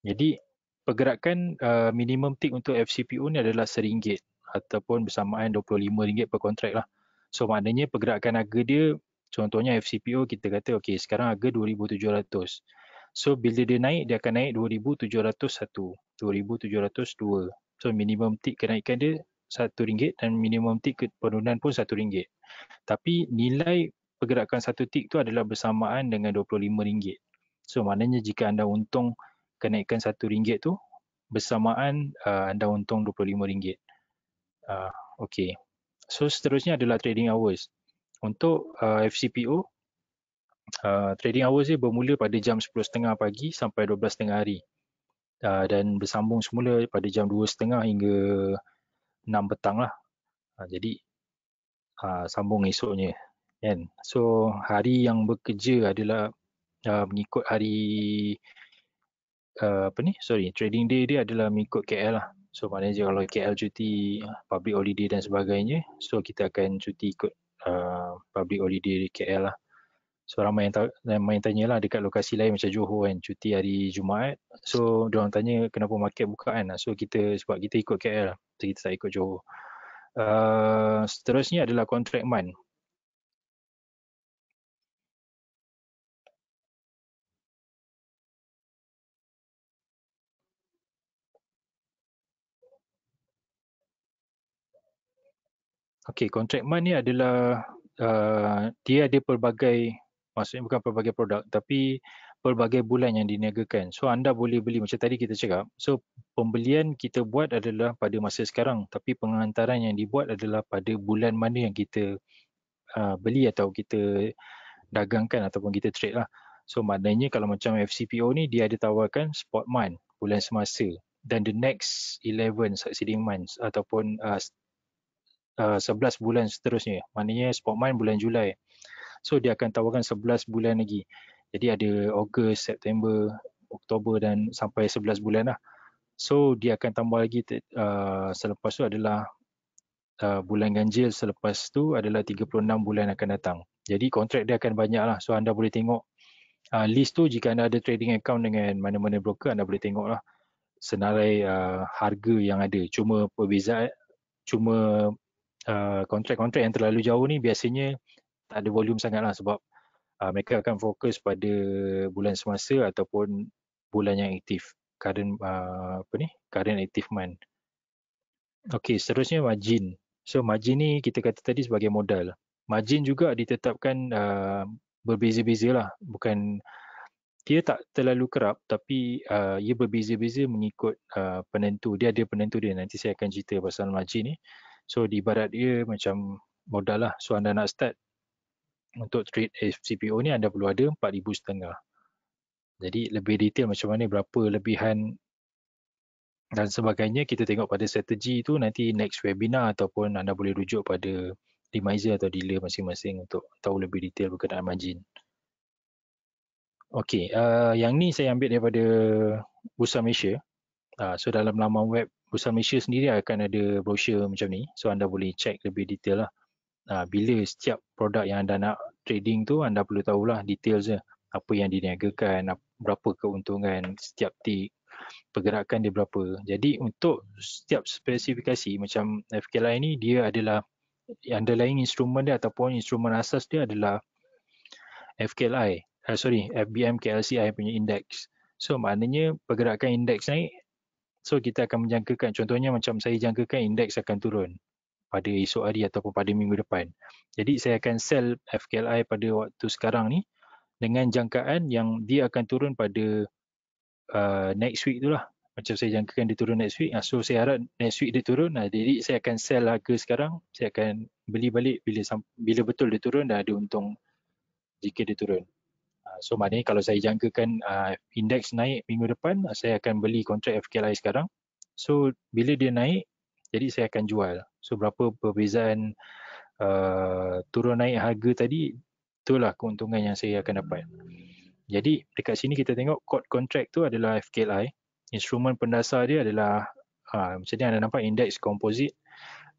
Jadi pergerakan minimum tick untuk FCPO ni adalah RM1 ataupun bersamaan RM25 per kontrak lah. So maknanya pergerakan harga dia, contohnya FCPO kita kata okey sekarang harga 2,700. So bila dia naik, dia akan naik 2,701, 2,702. So minimum tick kenaikan dia RM1 dan minimum tick penurunan pun RM1. Tapi nilai pergerakan satu tick tu adalah bersamaan dengan RM25. So maknanya jika anda untung kenaikan RM1 tu, bersamaan anda untung RM25. Okey. So seterusnya adalah trading hours. Untuk FCPO, trading hours dia bermula pada jam 10.30 pagi sampai 12.30 hari. Dan bersambung semula pada jam 2.30 hingga 6 petang lah. Jadi sambung esoknya. Kan? So hari yang bekerja adalah mengikut hari trading day dia adalah mengikut KL lah. So maknanya kalau KL cuti public holiday dan sebagainya, so kita akan cuti ikut public holiday di KL lah. So ramai yang tanya lah dekat lokasi lain macam Johor kan, cuti hari Jumaat. So diorang tanya kenapa market buka kan. So sebab kita ikut KL lah, so kita tak ikut Johor. Seterusnya adalah contract month. Okey, contract month ni adalah dia ada pelbagai, maksudnya bukan pelbagai produk tapi pelbagai bulan yang diniagakan. So anda boleh beli macam tadi kita cakap. So pembelian kita buat adalah pada masa sekarang, tapi penghantaran yang dibuat adalah pada bulan mana yang kita beli atau kita dagangkan ataupun kita trade lah. So maknanya kalau macam FCPO ni dia ada tawarkan spot month, bulan semasa, dan the next 11 succeeding months ataupun 11 bulan seterusnya. Maknanya spot month bulan Julai. So dia akan tawarkan 11 bulan lagi. Jadi ada Ogos, September, Oktober dan sampai 11 bulan lah. So dia akan tambah lagi selepas tu adalah bulan ganjil, selepas tu adalah 36 bulan akan datang. Jadi kontrak dia akan banyak lah. So anda boleh tengok list tu jika anda ada trading account dengan mana-mana broker, anda boleh tengok lah senarai harga yang ada. Cuma perbezaan, kontrak-kontrak yang terlalu jauh ni biasanya tak ada volume sangat lah sebab mereka akan fokus pada bulan semasa ataupun bulan yang aktif, current active month. Okey, seterusnya margin. So margin ni kita kata tadi sebagai modal. Margin juga ditetapkan berbeza-beza lah. Bukan, dia tak terlalu kerap tapi ia berbeza-beza mengikut penentu. Dia ada penentu dia. Nanti saya akan cerita pasal margin ni. So di ibarat dia macam modal lah. So anda nak start untuk trade FCPO ni, anda perlu ada 4,500. Jadi lebih detail macam mana, berapa lebihan dan sebagainya, kita tengok pada strategi tu nanti next webinar, ataupun anda boleh rujuk pada remiser atau dealer masing-masing untuk tahu lebih detail berkenaan margin. Okey, yang ni saya ambil daripada Bursa Malaysia. So dalam laman web Bursa Malaysia sendiri akan ada brochure macam ni. So anda boleh check lebih detail lah. Bila setiap produk yang anda nak trading tu, anda perlu tahulah details dia. Apa yang diniagakan, berapa keuntungan setiap tick, pergerakan dia berapa. Jadi untuk setiap spesifikasi macam FKLI ni, dia adalah underlying instrument dia ataupun instrumen asas dia adalah FKLI. FBM KLCI punya index. So maknanya pergerakan indeks naik, so kita akan menjangkakan, contohnya macam saya jangkakan indeks akan turun pada esok hari ataupun pada minggu depan. Jadi saya akan sell FKLI pada waktu sekarang ni dengan jangkaan yang dia akan turun pada next week tu lah. Macam saya jangkakan dia turun next week. So saya harap next week dia turun. Jadi saya akan sell harga sekarang. Saya akan beli balik bila betul dia turun dah ada untung jika dia turun. So maknanya kalau saya jangkakan indeks naik minggu depan, saya akan beli kontrak FKLI sekarang. So bila dia naik, jadi saya akan jual. So berapa perbezaan turun naik harga tadi, itulah keuntungan yang saya akan dapat. Jadi dekat sini kita tengok quote contract tu adalah FKLI. Instrumen pendasar dia adalah macam ni anda nampak indeks komposit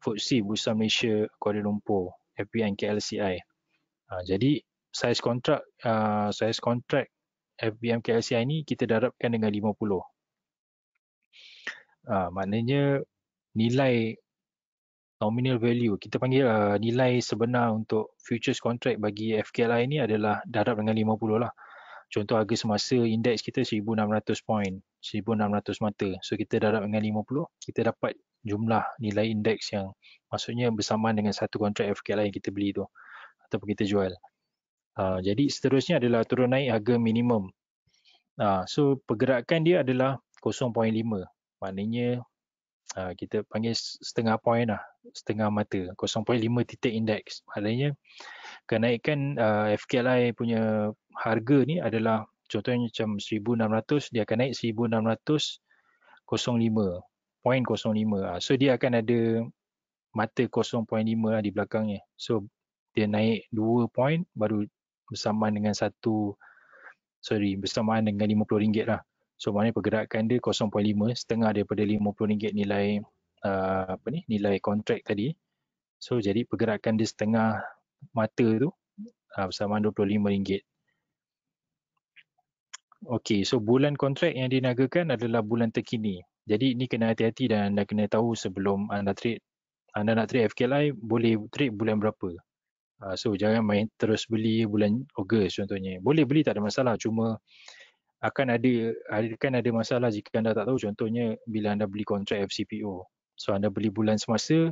FTSE Bursa Malaysia Kuala Lumpur FBM KLCI. Jadi size kontrak FBM KLCI ni kita darabkan dengan 50. Maknanya nilai nominal value, kita panggil nilai sebenar untuk futures contract bagi FKLI ni adalah darab dengan 50 lah. Contoh harga semasa indeks kita 1600 point, 1600 mata. So kita darab dengan 50, kita dapat jumlah nilai indeks yang maksudnya bersamaan dengan satu kontrak FKLI yang kita beli tu ataupun kita jual. Jadi seterusnya adalah turun naik harga minimum. So pergerakan dia adalah 0.5. Maknanya kita panggil setengah point lah, setengah mata, 0.5 titik indeks. Maknanya kenaikan FKLI punya harga ni adalah contohnya macam 1600, dia akan naik 1605, 0.05. So dia akan ada mata 0.5 lah di belakangnya. So dia naik 2 point baru bersamaan dengan bersamaan dengan RM50 lah. So maknanya pergerakan dia 0.5, setengah daripada RM50 nilai nilai kontrak tadi. So jadi pergerakan dia setengah mata tu bersamaan RM25. Okey, so bulan kontrak yang diniagakan adalah bulan terkini. Jadi ni kena hati-hati dan anda kena tahu sebelum anda trade. Anda nak trade FKLI, boleh trade bulan berapa. So jangan main terus beli bulan Ogos contohnya. Boleh beli tak ada masalah, cuma akan ada masalah jika anda tak tahu. Contohnya bila anda beli kontrak FCPO, so anda beli bulan semasa,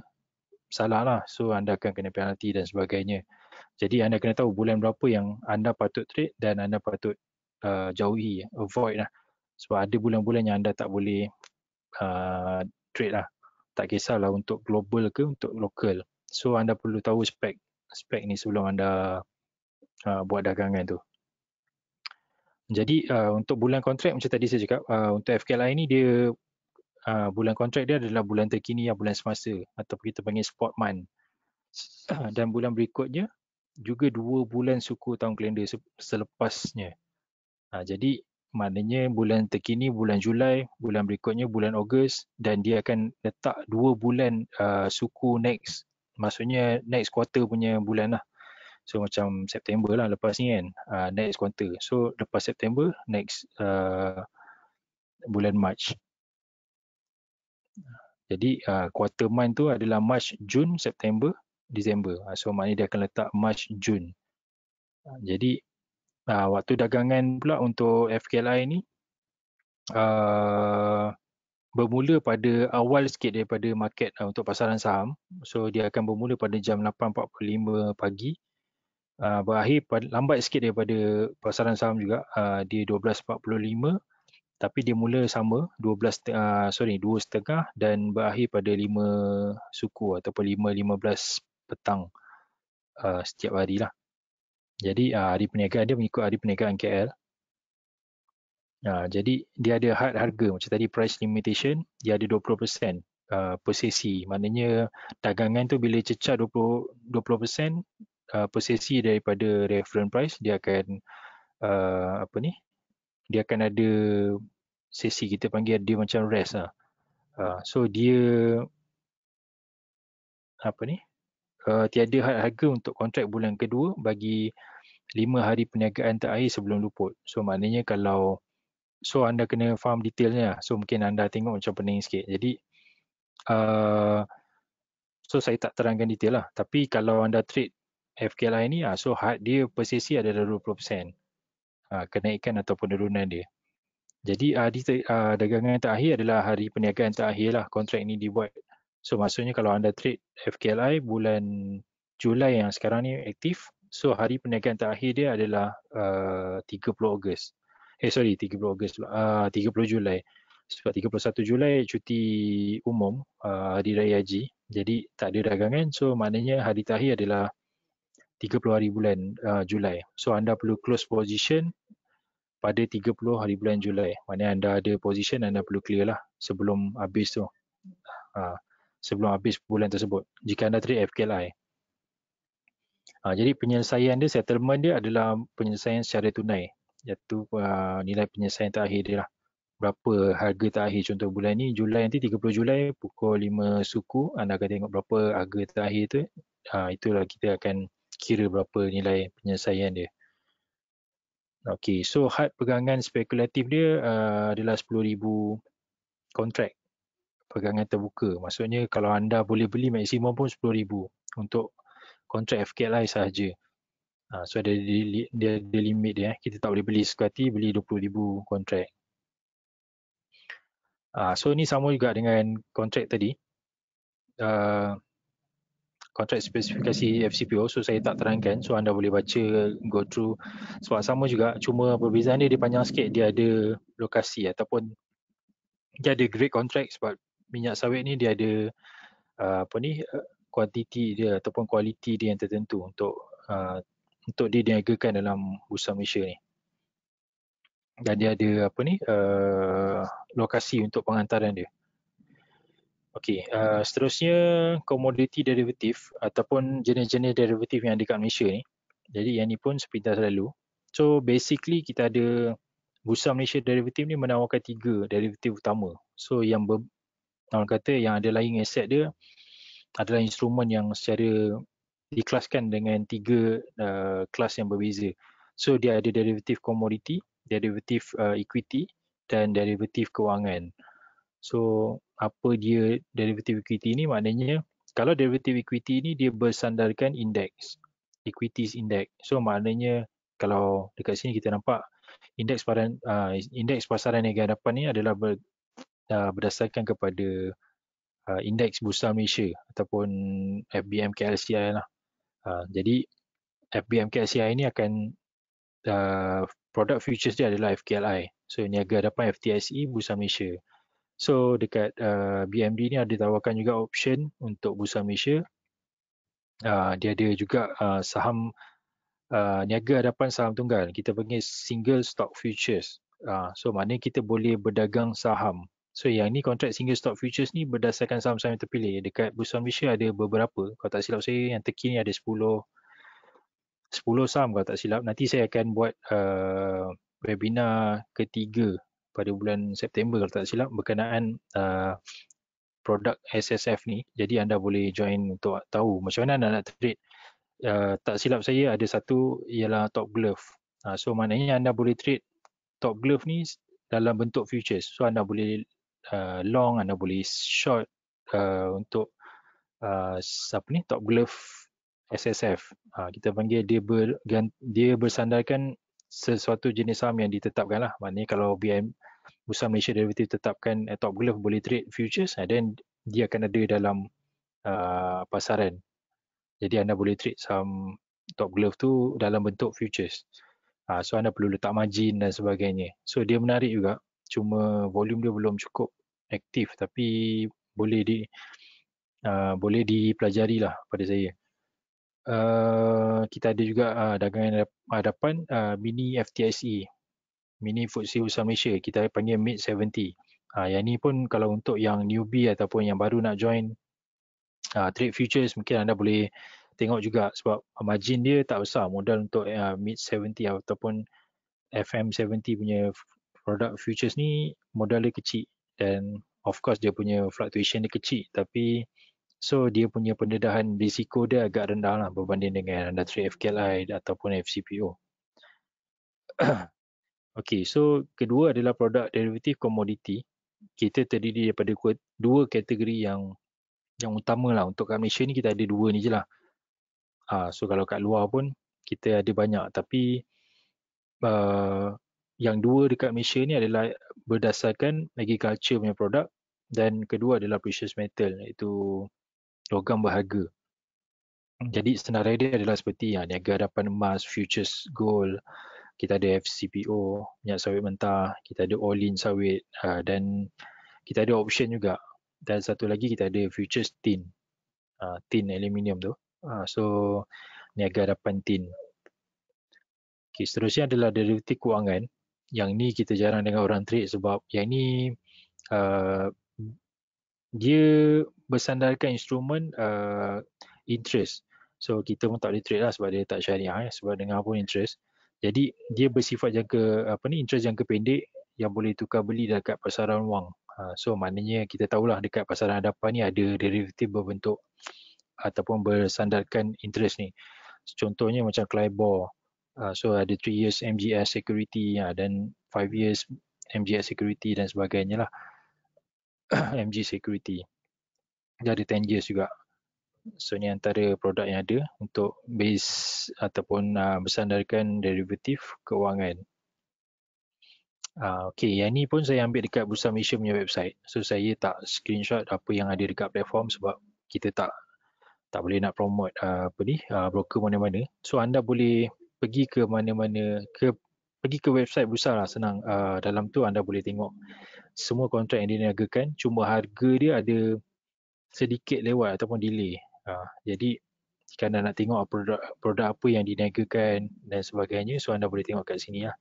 salah lah. So anda akan kena penalti dan sebagainya. Jadi anda kena tahu bulan berapa yang anda patut trade dan anda patut jauhi, avoid lah. Sebab ada bulan-bulan yang anda tak boleh trade lah. Tak kisahlah untuk global ke untuk lokal. So anda perlu tahu spek ni sebelum anda buat dagangan tu. Jadi untuk bulan kontrak macam tadi saya cakap, untuk FKLI ni dia bulan kontrak dia adalah bulan terkini yang bulan semasa ataupun kita panggil spot month. Dan bulan berikutnya juga 2 bulan suku tahun kalender selepasnya. Jadi maknanya bulan terkini bulan Julai, bulan berikutnya bulan Ogos, dan dia akan letak 2 bulan suku next. Maksudnya next quarter punya bulan lah. So macam September lah lepas ni kan, next quarter. So lepas September, next bulan March. Jadi quarter month tu adalah March, Jun, September, Disember. So maknanya dia akan letak March, Jun. Jadi waktu dagangan pula untuk FKLI ni bermula pada awal sikit daripada market untuk pasaran saham. So dia akan bermula pada jam 8.45 pagi. Berakhir lambat sikit daripada pasaran saham juga, dia 12.45, tapi dia mula sama 2.30 dan berakhir pada 5 suku ataupun 5.15 petang setiap hari lah. Jadi hari perniagaan dia mengikut hari perniagaan KL. Jadi dia ada had harga macam tadi, price limitation dia ada 20% per sesi. Maknanya dagangan tu bila cecah 20% per sesi daripada reference price, dia akan dia akan ada sesi kita panggil dia macam rest lah. So dia tiada harga untuk kontrak bulan kedua bagi 5 hari perniagaan terakhir sebelum luput. So maknanya kalau anda kena faham detailnya. So mungkin anda tengok macam pening sikit. Jadi so saya tak terangkan detail lah. Tapi kalau anda trade FKLI ni, so had dia per sesi adalah 20%. Kenaikan atau penurunan dia. Jadi dagangan terakhir adalah hari perniagaan terakhir lah kontrak ni dibuat. So maksudnya kalau anda trade FKLI bulan Julai yang sekarang ni aktif, so hari perniagaan terakhir dia adalah 30 Ogos. 30 Ogos, 30 Julai. Sebab 31 Julai cuti umum, hari raya haji. Jadi tak ada dagangan, so maknanya hari terakhir adalah 30 hari bulan Julai. So anda perlu close position pada 30 hari bulan Julai. Maknanya anda ada position, anda perlu clear lah sebelum habis tu. Sebelum habis bulan tersebut. Jika anda trade FKLI. Jadi penyelesaian dia, settlement dia adalah penyelesaian secara tunai. Iaitu nilai penyelesaian terakhir dia lah. Berapa harga terakhir, contoh bulan ni Julai nanti 30 Julai pukul 5 suku, anda akan tengok berapa harga terakhir tu. Itulah kita akan kira berapa nilai penyelesaian dia. Okay, so had pegangan spekulatif dia adalah 10,000 kontrak pegangan terbuka. Maksudnya kalau anda boleh beli maksimum pun 10,000 untuk kontrak FKLI sahaja. So dia ada limit dia. Kita tak boleh beli suka hati, beli 20,000 kontrak. So ni sama juga dengan kontrak tadi. Kontrak spesifikasi FCPO, so saya tak terangkan, so anda boleh baca, go through. Sebab sama juga, cuma perbezaan dia panjang sikit, dia ada lokasi ataupun dia ada grade kontrak. Sebab minyak sawit ni dia ada kuantiti dia ataupun kualiti dia yang tertentu untuk dia diniagakan dalam Bursa Malaysia ni. Dan dia ada lokasi untuk penghantaran dia. Okey, seterusnya komoditi derivatif ataupun jenis-jenis derivatif yang ada kat Malaysia ni. Jadi yang ni pun sepintas lalu. So basically kita ada Bursa Malaysia derivatif ni menawarkan 3 derivatif utama. So yang orang kata yang ada lying asset dia adalah instrumen yang secara dikelaskan dengan 3 kelas yang berbeza. So dia ada derivatif komoditi, derivatif equity dan derivatif kewangan. So apa dia derivatif equity ni? Maknanya kalau derivatif equity ni dia bersandarkan indeks, equities index. So maknanya kalau dekat sini kita nampak indeks pasaran niaga hadapan ni adalah berdasarkan kepada indeks Bursa Malaysia ataupun FBM KLCI lah. Jadi FBM KLCI ni akan produk futures dia adalah FKLI. So niaga hadapan FTSE Bursa Malaysia. So dekat BMD ni ada tawarkan juga option untuk Bursa Malaysia. Dia ada juga saham niaga hadapan saham tunggal. Kita panggil single stock futures. So maknanya kita boleh berdagang saham. So yang ni kontrak single stock futures ni berdasarkan saham-saham yang terpilih. Dekat Bursa Malaysia ada beberapa. Kalau tak silap saya yang terkini ada 10 saham kalau tak silap. Nanti saya akan buat webinar ketiga pada bulan September kalau tak silap berkenaan produk SSF ni. Jadi anda boleh join untuk tahu macam mana anda nak trade. Tak silap saya ada satu ialah Top Glove. So maknanya anda boleh trade Top Glove ni dalam bentuk futures. So anda boleh long, anda boleh short untuk Top Glove SSF. Kita panggil dia bersandarkan sesuatu jenis saham yang ditetapkan lah. Maknanya kalau Bursa Malaysia Derivative tetapkan Top Glove boleh trade futures, then dia akan ada dalam pasaran. Jadi anda boleh trade saham Top Glove tu dalam bentuk futures. So anda perlu letak margin dan sebagainya. So dia menarik juga. Cuma volume dia belum cukup aktif, tapi boleh dipelajari lah pada saya. Kita ada juga dagangan hadapan mini FTSE, mini FTSE Bursa Malaysia, kita panggil mid 70. Yang ni pun kalau untuk yang newbie ataupun yang baru nak join trade futures, mungkin anda boleh tengok juga sebab margin dia tak besar. Modal untuk mid 70 ataupun FM 70 punya produk futures ni modal dia kecil dan of course dia punya fluctuation dia kecil, tapi so dia punya pendedahan risiko dia agak rendah lah berbanding dengan anda trade FKLI ataupun FCPO. Okay, so kedua adalah produk derivatif komoditi. Kita terdiri daripada dua kategori yang utama lah. Untuk kat Malaysia ni kita ada dua ni je lah. So kalau kat luar pun kita ada banyak, tapi yang dua dekat Malaysia ni adalah berdasarkan agriculture punya produk, dan kedua adalah precious metal, iaitu logam berharga. Jadi senarai dia adalah seperti niaga hadapan emas, futures gold, kita ada FCPO, minyak sawit mentah, kita ada all-in sawit, dan kita ada option juga. Dan satu lagi kita ada futures tin, tin aluminium tu. So niaga hadapan tin. Okay, seterusnya adalah derivatif kewangan. Yang ni kita jarang dengar orang trade sebab yang ni dia bersandarkan instrumen interest. So kita pun tak boleh trade lah sebab dia tak syariah, sebab dengar pun interest. Jadi dia bersifat interest jangka pendek yang boleh tukar beli dekat pasaran wang. So maknanya kita tahulah dekat pasaran hadapan ni ada derivatif berbentuk ataupun bersandarkan interest ni. Contohnya macam Clibor. So ada 3 years MGS security dan 5 years MGS security dan sebagainya lah. MG security. Dia ada 10 years juga. So ni antara produk yang ada untuk base ataupun bersandarkan derivatif kewangan. Okay, yang ni pun saya ambil dekat Bursa Malaysia punya website. So saya tak screenshot apa yang ada dekat platform sebab kita tak boleh nak promote broker mana-mana. So anda boleh pergi ke mana-mana, pergi ke website Bursa lah, senang. Dalam tu anda boleh tengok semua kontrak yang diniagakan, cuma harga dia ada sedikit lewat ataupun delay. Jadi jika anda nak tengok produk apa yang diniagakan dan sebagainya, so anda boleh tengok kat sini lah.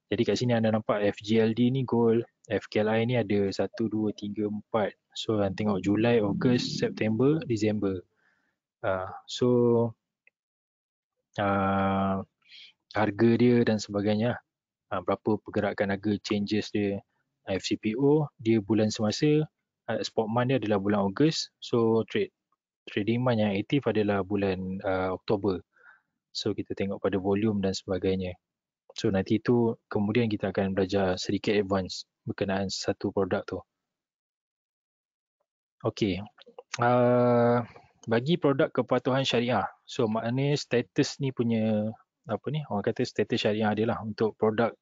Jadi kat sini anda nampak FGLD ni gold, FKLI ni ada 1, 2, 3, 4. So anda tengok Julai, Ogos, September, Disember. So harga dia dan sebagainya, berapa pergerakan harga, changes dia. FCPO dia bulan semasa, spot month dia adalah bulan Ogos. So trading month yang aktif adalah bulan Oktober. So kita tengok pada volume dan sebagainya. So nanti tu kemudian kita akan belajar sedikit advance berkenaan satu produk tu. Okay. Bagi produk kepatuhan syariah. So maknanya status ni punya orang kata status syariah dia lah untuk produk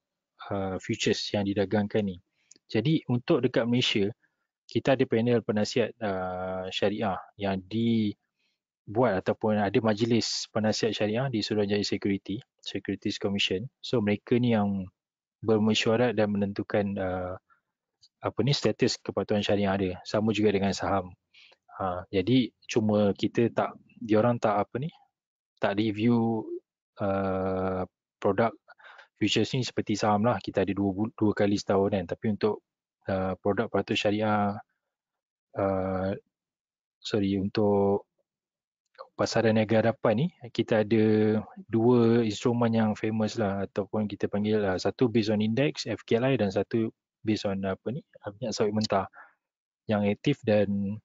futures yang didagangkan ni. Jadi untuk dekat Malaysia, kita ada panel penasihat syariah yang dibuat ataupun ada majlis penasihat syariah di Suruhanjaya Securities Commission. So mereka ni yang bermesyuarat dan menentukan status kepatuhan syariah dia. Sama juga dengan saham. Jadi cuma kita diorang tak review produk futures ni seperti saham lah. Kita ada dua kali setahun kan. Tapi untuk produk peratus syariah, untuk pasaran niaga hadapan ni, kita ada dua instrumen yang famous lah, ataupun kita panggil satu based on index FKLI dan satu based on minyak sawit mentah yang aktif dan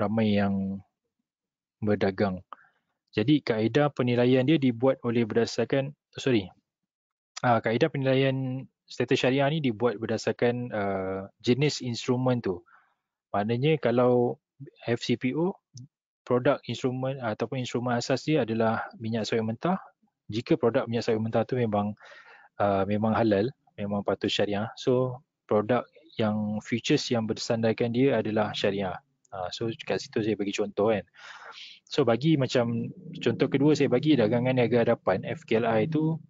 ramai yang berdagang. Jadi kaedah penilaian dia dibuat oleh berdasarkan kaedah penilaian status syariah ni dibuat berdasarkan jenis instrumen tu. Maknanya kalau FCPO, produk instrumen ataupun instrumen asas dia adalah minyak sawit mentah. Jika produk minyak sawit mentah tu memang halal, memang patut syariah. So produk yang futures yang bersandarkan dia adalah syariah. So kat situ saya bagi contoh kan. So bagi macam contoh kedua saya bagi dagangan niaga hadapan FKLI tu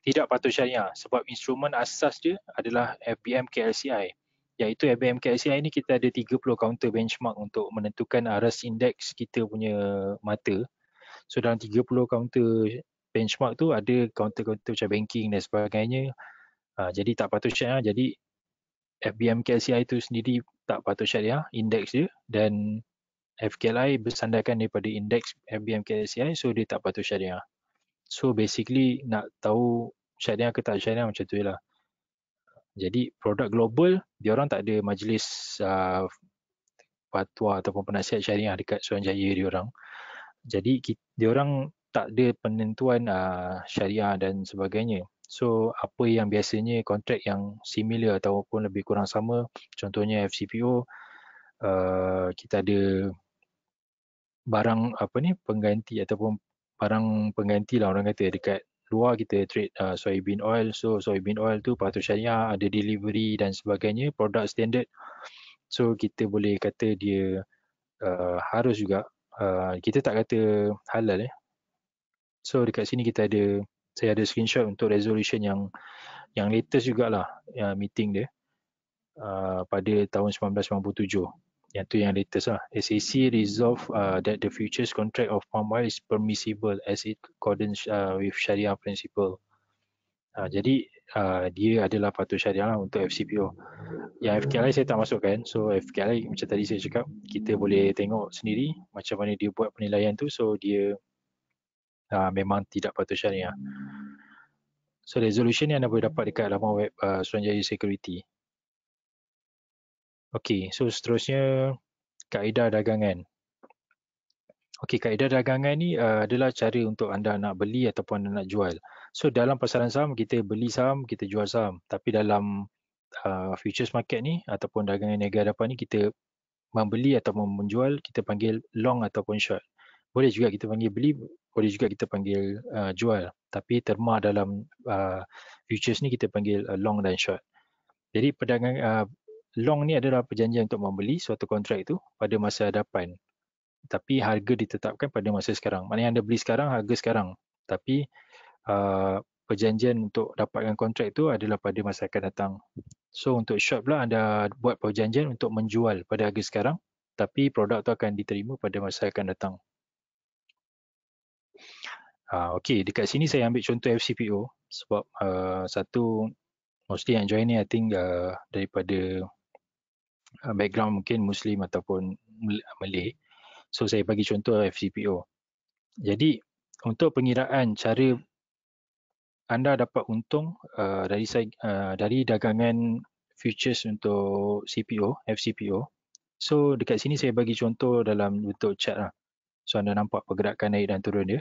tidak patut syariah sebab instrumen asas dia adalah FBM KLCI. Iaitu FBM KLCI ni kita ada 30 counter benchmark untuk menentukan aras indeks kita punya mata. So dalam 30 counter benchmark tu ada counter-counter macam banking dan sebagainya. Jadi tak patut syariah. Jadi FBM KLCI tu sendiri tak patut syariah indeks dia, dan FKLI bersandarkan daripada indeks FBM KLCI, so dia tak patut syariah. So basically nak tahu syariah ke tak syariah macam tu je lah. Jadi produk global, diorang tak ada majlis fatwa ataupun penasihat syariah dekat Suruhanjaya diorang. Jadi diorang tak ada penentuan syariah dan sebagainya. So apa yang biasanya kontrak yang similar ataupun lebih kurang sama, contohnya FCPO, kita ada barang pengganti ataupun barang pengganti lah orang kata, dekat luar kita trade soybean oil. So soybean oil tu patuh syariah, ada delivery dan sebagainya, produk standard. So kita boleh kata dia harus juga, kita tak kata halal. So dekat sini saya ada screenshot untuk resolution yang latest jugalah, meeting dia pada tahun 1997. Yang tu yang latest lah. SAC resolve that the futures contract of palm oil is permissible as it accordance with Sharia principle. Jadi dia adalah patuh syariah lah untuk FCPO. Yang FKLI saya tak masukkan. So FKLI macam tadi saya cakap, kita boleh tengok sendiri macam mana dia buat penilaian tu. So dia memang tidak patuh syariah. So resolution ni anda boleh dapat dekat laman web Suruhanjaya Security. Okey, so seterusnya kaedah dagangan. Okey, kaedah dagangan ni adalah cara untuk anda nak beli ataupun anda nak jual. So dalam pasaran saham, kita beli saham, kita jual saham. Tapi dalam futures market ni ataupun dagangan niaga hadapan ni, kita membeli ataupun menjual, kita panggil long ataupun short. Boleh juga kita panggil beli, boleh juga kita panggil jual. Tapi terma dalam futures ni kita panggil long dan short. Jadi perdagangan long ni adalah perjanjian untuk membeli suatu kontrak itu pada masa hadapan. Tapi harga ditetapkan pada masa sekarang. Maknanya anda beli sekarang, harga sekarang. Tapi perjanjian untuk dapatkan kontrak itu adalah pada masa akan datang. So untuk short pula, anda buat perjanjian untuk menjual pada harga sekarang, tapi produk itu akan diterima pada masa akan datang. Okey, dekat sini saya ambil contoh FCPO sebab satu, mostly yang join ni I think daripada background mungkin Muslim ataupun Malay. So saya bagi contoh FCPO. Jadi untuk pengiraan cara anda dapat untung dari dagangan futures untuk CPO, FCPO. So dekat sini saya bagi contoh dalam bentuk chart lah. So anda nampak pergerakan naik dan turun dia.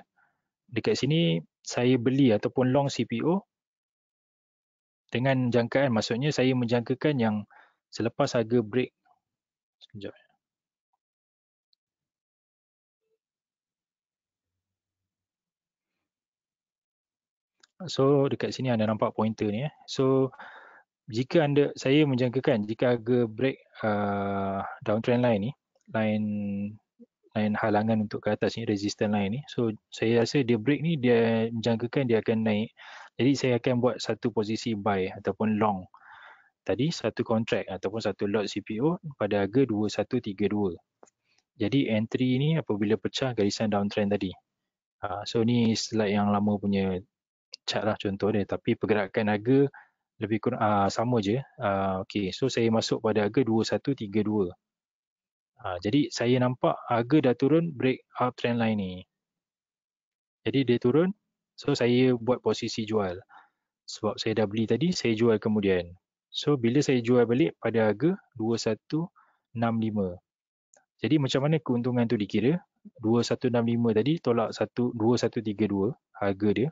Dekat sini saya beli ataupun long CPO dengan jangkaan, maksudnya saya menjangkakan yang selepas harga break. Sekejap. So dekat sini anda nampak pointer ni. So jika saya menjangkakan jika harga break downtrend line ni, line halangan untuk ke atas ni, resistance line ni. So saya rasa dia break ni, dia menjangkakan dia akan naik. Jadi saya akan buat satu posisi buy ataupun long. Tadi satu kontrak ataupun satu lot CPO pada harga 2132. Jadi entry ni apabila pecah garisan downtrend tadi. So ni slide yang lama punya chart lah contoh dia, tapi pergerakan harga lebih kurang sama je. Okay, so saya masuk pada harga 2132. Jadi saya nampak harga dah turun, break uptrend line ni. Jadi dia turun, so saya buat posisi jual. Sebab saya dah beli tadi, saya jual kemudian. So bila saya jual balik pada harga 2165. Jadi macam mana keuntungan tu dikira? 2165 tadi tolak 2132 harga dia.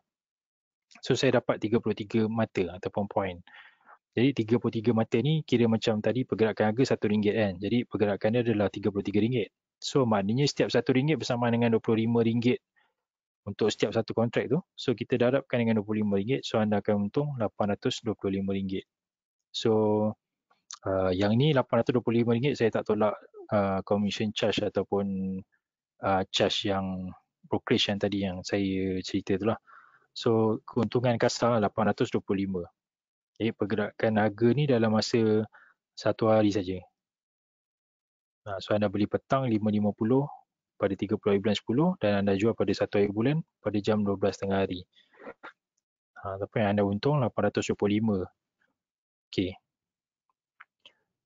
So saya dapat 33 mata ataupun point. Jadi 33 mata ni kira macam tadi pergerakan harga RM1 kan. Jadi pergerakan dia adalah RM33. So maknanya setiap RM1 bersamaan dengan RM25 untuk setiap satu kontrak tu. So kita darabkan dengan RM25. So anda akan untung RM825. So yang ni RM825 saya tak tolak commission charge ataupun charge yang brokerage yang tadi yang saya cerita tu lah. So keuntungan kasar 825. Jadi pergerakan harga ni dalam masa satu hari saja. So anda beli petang 5.50 pada 30 hari bulan 10 dan anda jual pada 1 hari bulan pada jam 12 tengah hari. Tapi anda untung 825. Okey.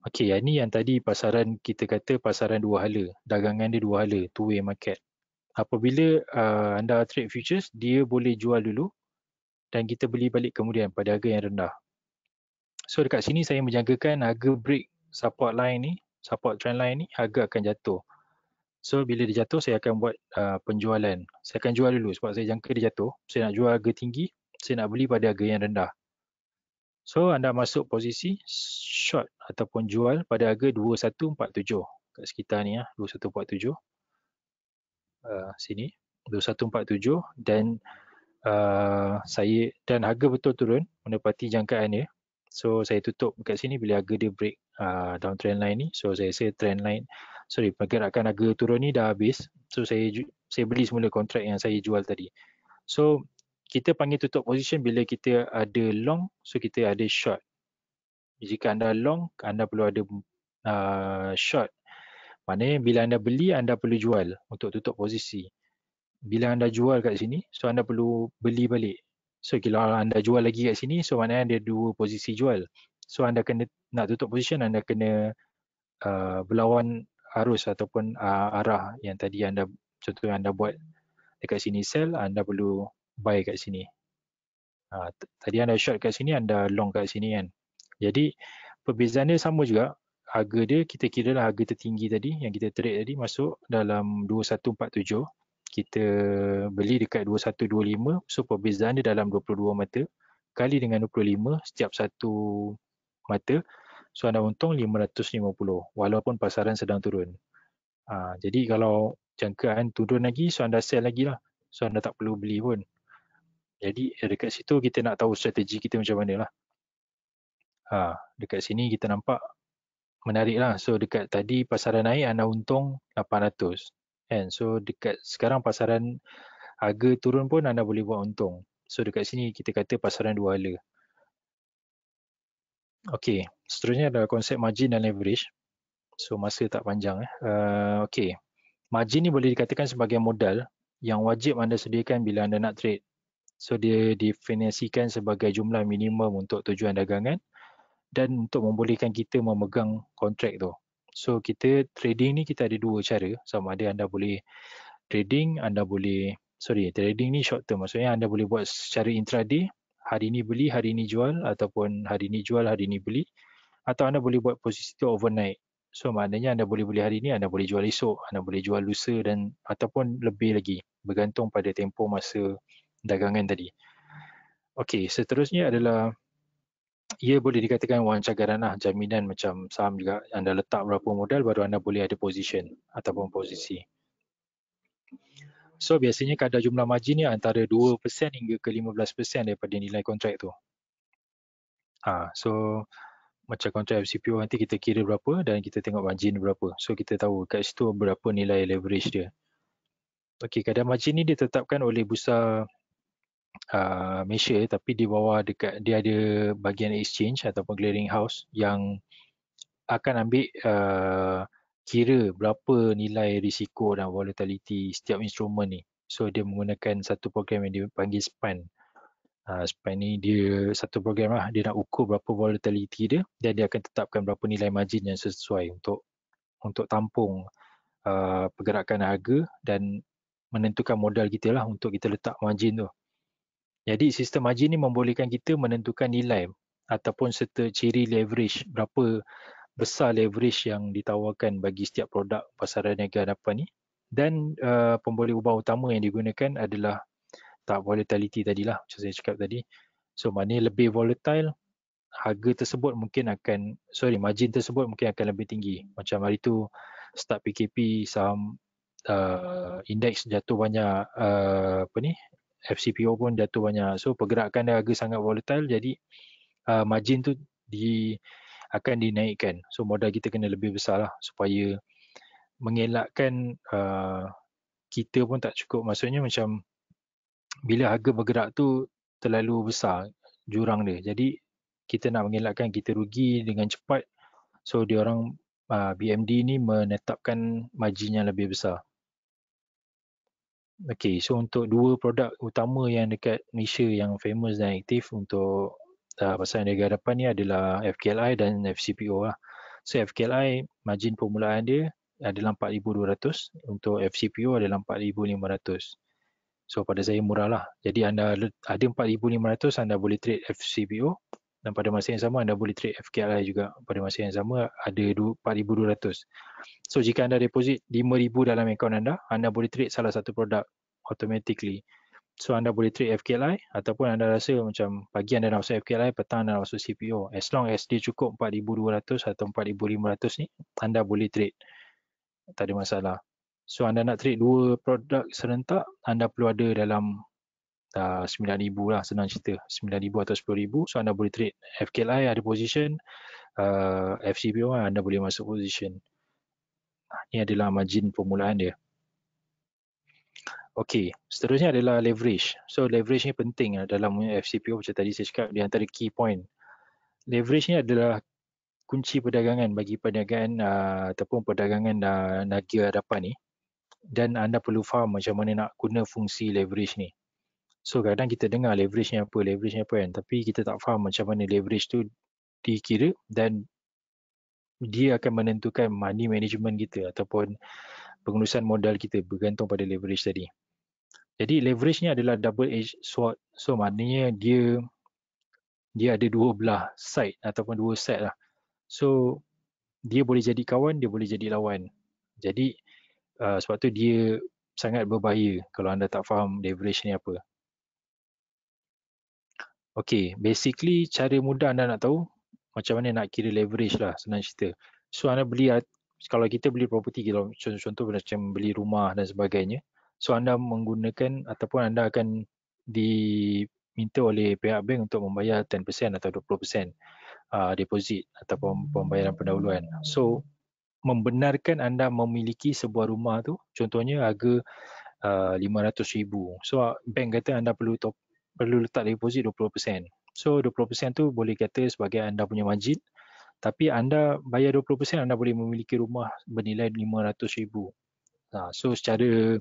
Okey, yang ni yang tadi pasaran, kita kata pasaran dua hala. Dagangan dia dua hala, two way market. Apabila anda trade futures, dia boleh jual dulu dan kita beli balik kemudian pada harga yang rendah. So dekat sini saya menjagakan harga break support line ni, support trend line ni, harga akan jatuh. So bila dia jatuh, saya akan buat penjualan. Saya akan jual dulu sebab saya jangka dia jatuh. Saya nak jual harga tinggi, saya nak beli pada harga yang rendah. So anda masuk posisi short ataupun jual pada harga 2147 kat sekitar ni 2147. Sini 2147 dan saya dan harga betul turun menepati jangkaan dia. So saya tutup kat sini bila harga dia break downtrend line ni. So saya rasa pergerakan harga turun ni dah habis. So saya beli semula kontrak yang saya jual tadi. So kita panggil tutup position bila kita ada long, so kita ada short. Jika anda long, anda perlu ada short. Maknanya bila anda beli, anda perlu jual untuk tutup posisi. Bila anda jual kat sini, so anda perlu beli balik. So kalau anda jual lagi kat sini, so maknanya ada dua posisi jual. So anda kena nak tutup position, anda kena berlawan arus ataupun arah yang tadi anda, contohnya anda buat dekat sini sell, anda perlu buy kat sini. Tadi anda short kat sini, anda long kat sini kan. Jadi perbezaan dia sama juga. Harga dia kita kira lah harga tertinggi tadi yang kita trade tadi masuk dalam 2147. Kita beli dekat 2125. So perbezaan dia dalam 22 mata kali dengan 25 setiap satu mata. So anda untung 550 walaupun pasaran sedang turun. Jadi kalau jangkaan turun lagi, so anda sell lagi lah. So anda tak perlu beli pun. Jadi dekat situ kita nak tahu strategi kita macam mana lah. Dekat sini kita nampak menarik lah. So dekat tadi pasaran naik anda untung 800. And so dekat sekarang pasaran harga turun pun anda boleh buat untung. So dekat sini kita kata pasaran dua hala. Okey, seterusnya adalah konsep margin dan leverage. So masa tak panjang. Okey, margin ni boleh dikatakan sebagai modal yang wajib anda sediakan bila anda nak trade. So dia definisikan sebagai jumlah minimum untuk tujuan dagangan dan untuk membolehkan kita memegang kontrak tu. So kita trading ni kita ada dua cara. Sama ada anda boleh trading ni short term. Maksudnya anda boleh buat secara intraday, hari ni beli, hari ni jual, ataupun hari ni jual, hari ni beli. Atau anda boleh buat posisi tu overnight. So maknanya anda boleh beli hari ni, anda boleh jual esok, anda boleh jual lusa dan ataupun lebih lagi. Bergantung pada tempoh masa dagangan tadi. Okey, seterusnya adalah ia boleh dikatakan wang cagaran lah, jaminan macam saham juga. Anda letak berapa modal baru anda boleh ada position ataupun posisi. So biasanya kadar jumlah margin ni antara 2% hingga ke 15% daripada nilai kontrak tu. So macam kontrak FCPO nanti kita kira berapa dan kita tengok margin berapa. So kita tahu kat situ berapa nilai leverage dia. Okey, kadar margin ni ditetapkan oleh Bursa Malaysia, tapi di bawah dekat dia ada bahagian exchange ataupun clearing house yang akan ambil kira berapa nilai risiko dan volatility setiap instrumen ni. So dia menggunakan satu program yang dipanggil SPAN. SPAN ni dia satu program lah, dia nak ukur berapa volatility dia dan dia akan tetapkan berapa nilai margin yang sesuai untuk tampung pergerakan harga dan menentukan modal kita lah untuk kita letak margin tu. Jadi sistem margin ni membolehkan kita menentukan nilai ataupun serta ciri leverage, berapa besar leverage yang ditawarkan bagi setiap produk pasaran niaga hadapan ni. Dan pemboleh ubah utama yang digunakan adalah tahap volatility tadilah, macam saya cakap tadi. So maknanya lebih volatile, harga tersebut mungkin akan, margin tersebut mungkin akan lebih tinggi. Macam hari tu start PKP, saham indeks jatuh banyak, FCPO pun jatuh banyak. So pergerakan dia harga sangat volatile, jadi margin tu akan dinaikkan. So modal kita kena lebih besar lah supaya mengelakkan kita pun tak cukup. Maksudnya macam bila harga bergerak tu terlalu besar jurang dia. Jadi kita nak mengelakkan kita rugi dengan cepat. So diorang BMD ni menetapkan margin yang lebih besar. Okay, so untuk dua produk utama yang dekat Malaysia yang famous dan aktif untuk pasaran niaga hadapan ni adalah FKLI dan FCPO lah. So FKLI margin permulaan dia adalah 4,200, untuk FCPO adalah 4,500. So pada saya murah lah. Jadi anda ada 4,500, anda boleh trade FCPO dan pada masa yang sama anda boleh trade FKLI juga pada masa yang sama ada 4,200. So jika anda deposit 5,000 dalam akaun anda boleh trade salah satu produk automatically. So anda boleh trade FKLI ataupun anda rasa macam pagi anda nak masuk FKLI, petang anda nak masuk CPO. As long as dia cukup 4,200 atau 4,500 ni, anda boleh trade. Tak ada masalah. So anda nak trade dua produk serentak, anda perlu ada dalam 9,000 lah, senang cerita. 9,000 atau 10,000. So anda boleh trade FKLI ada position, FCPO anda boleh masuk position. Ini adalah margin permulaan dia. Okey, seterusnya adalah leverage. So leverage ni penting dalam FCPO macam tadi saya cakap di antara key point. Leverage ni adalah kunci perdagangan bagi perniagaan ataupun perdagangan niaga hadapan ni. Dan anda perlu faham macam mana nak guna fungsi leverage ni. So kadang kita dengar leverage ni apa kan. Tapi kita tak faham macam mana leverage tu dikira dan dia akan menentukan money management kita ataupun pengurusan modal kita bergantung pada leverage tadi. Jadi leverage ni adalah double edge sword. So maknanya dia ada dua belah side ataupun dua side lah. So dia boleh jadi kawan, dia boleh jadi lawan. Jadi sebab tu dia sangat berbahaya kalau anda tak faham leverage ni apa. Okay, basically cara mudah anda nak tahu macam mana nak kira leverage lah, senang cerita. So anda beli, kalau kita beli property, contoh macam beli rumah dan sebagainya. So anda menggunakan ataupun anda akan diminta oleh pihak bank untuk membayar 10% atau 20% deposit ataupun pembayaran pendahuluan. So membenarkan anda memiliki sebuah rumah tu, contohnya harga 500,000. So bank kata anda perlu letak deposit 20%. So 20% tu boleh kata sebagai anda punya margin, tapi anda bayar 20% anda boleh memiliki rumah bernilai 500,000. So secara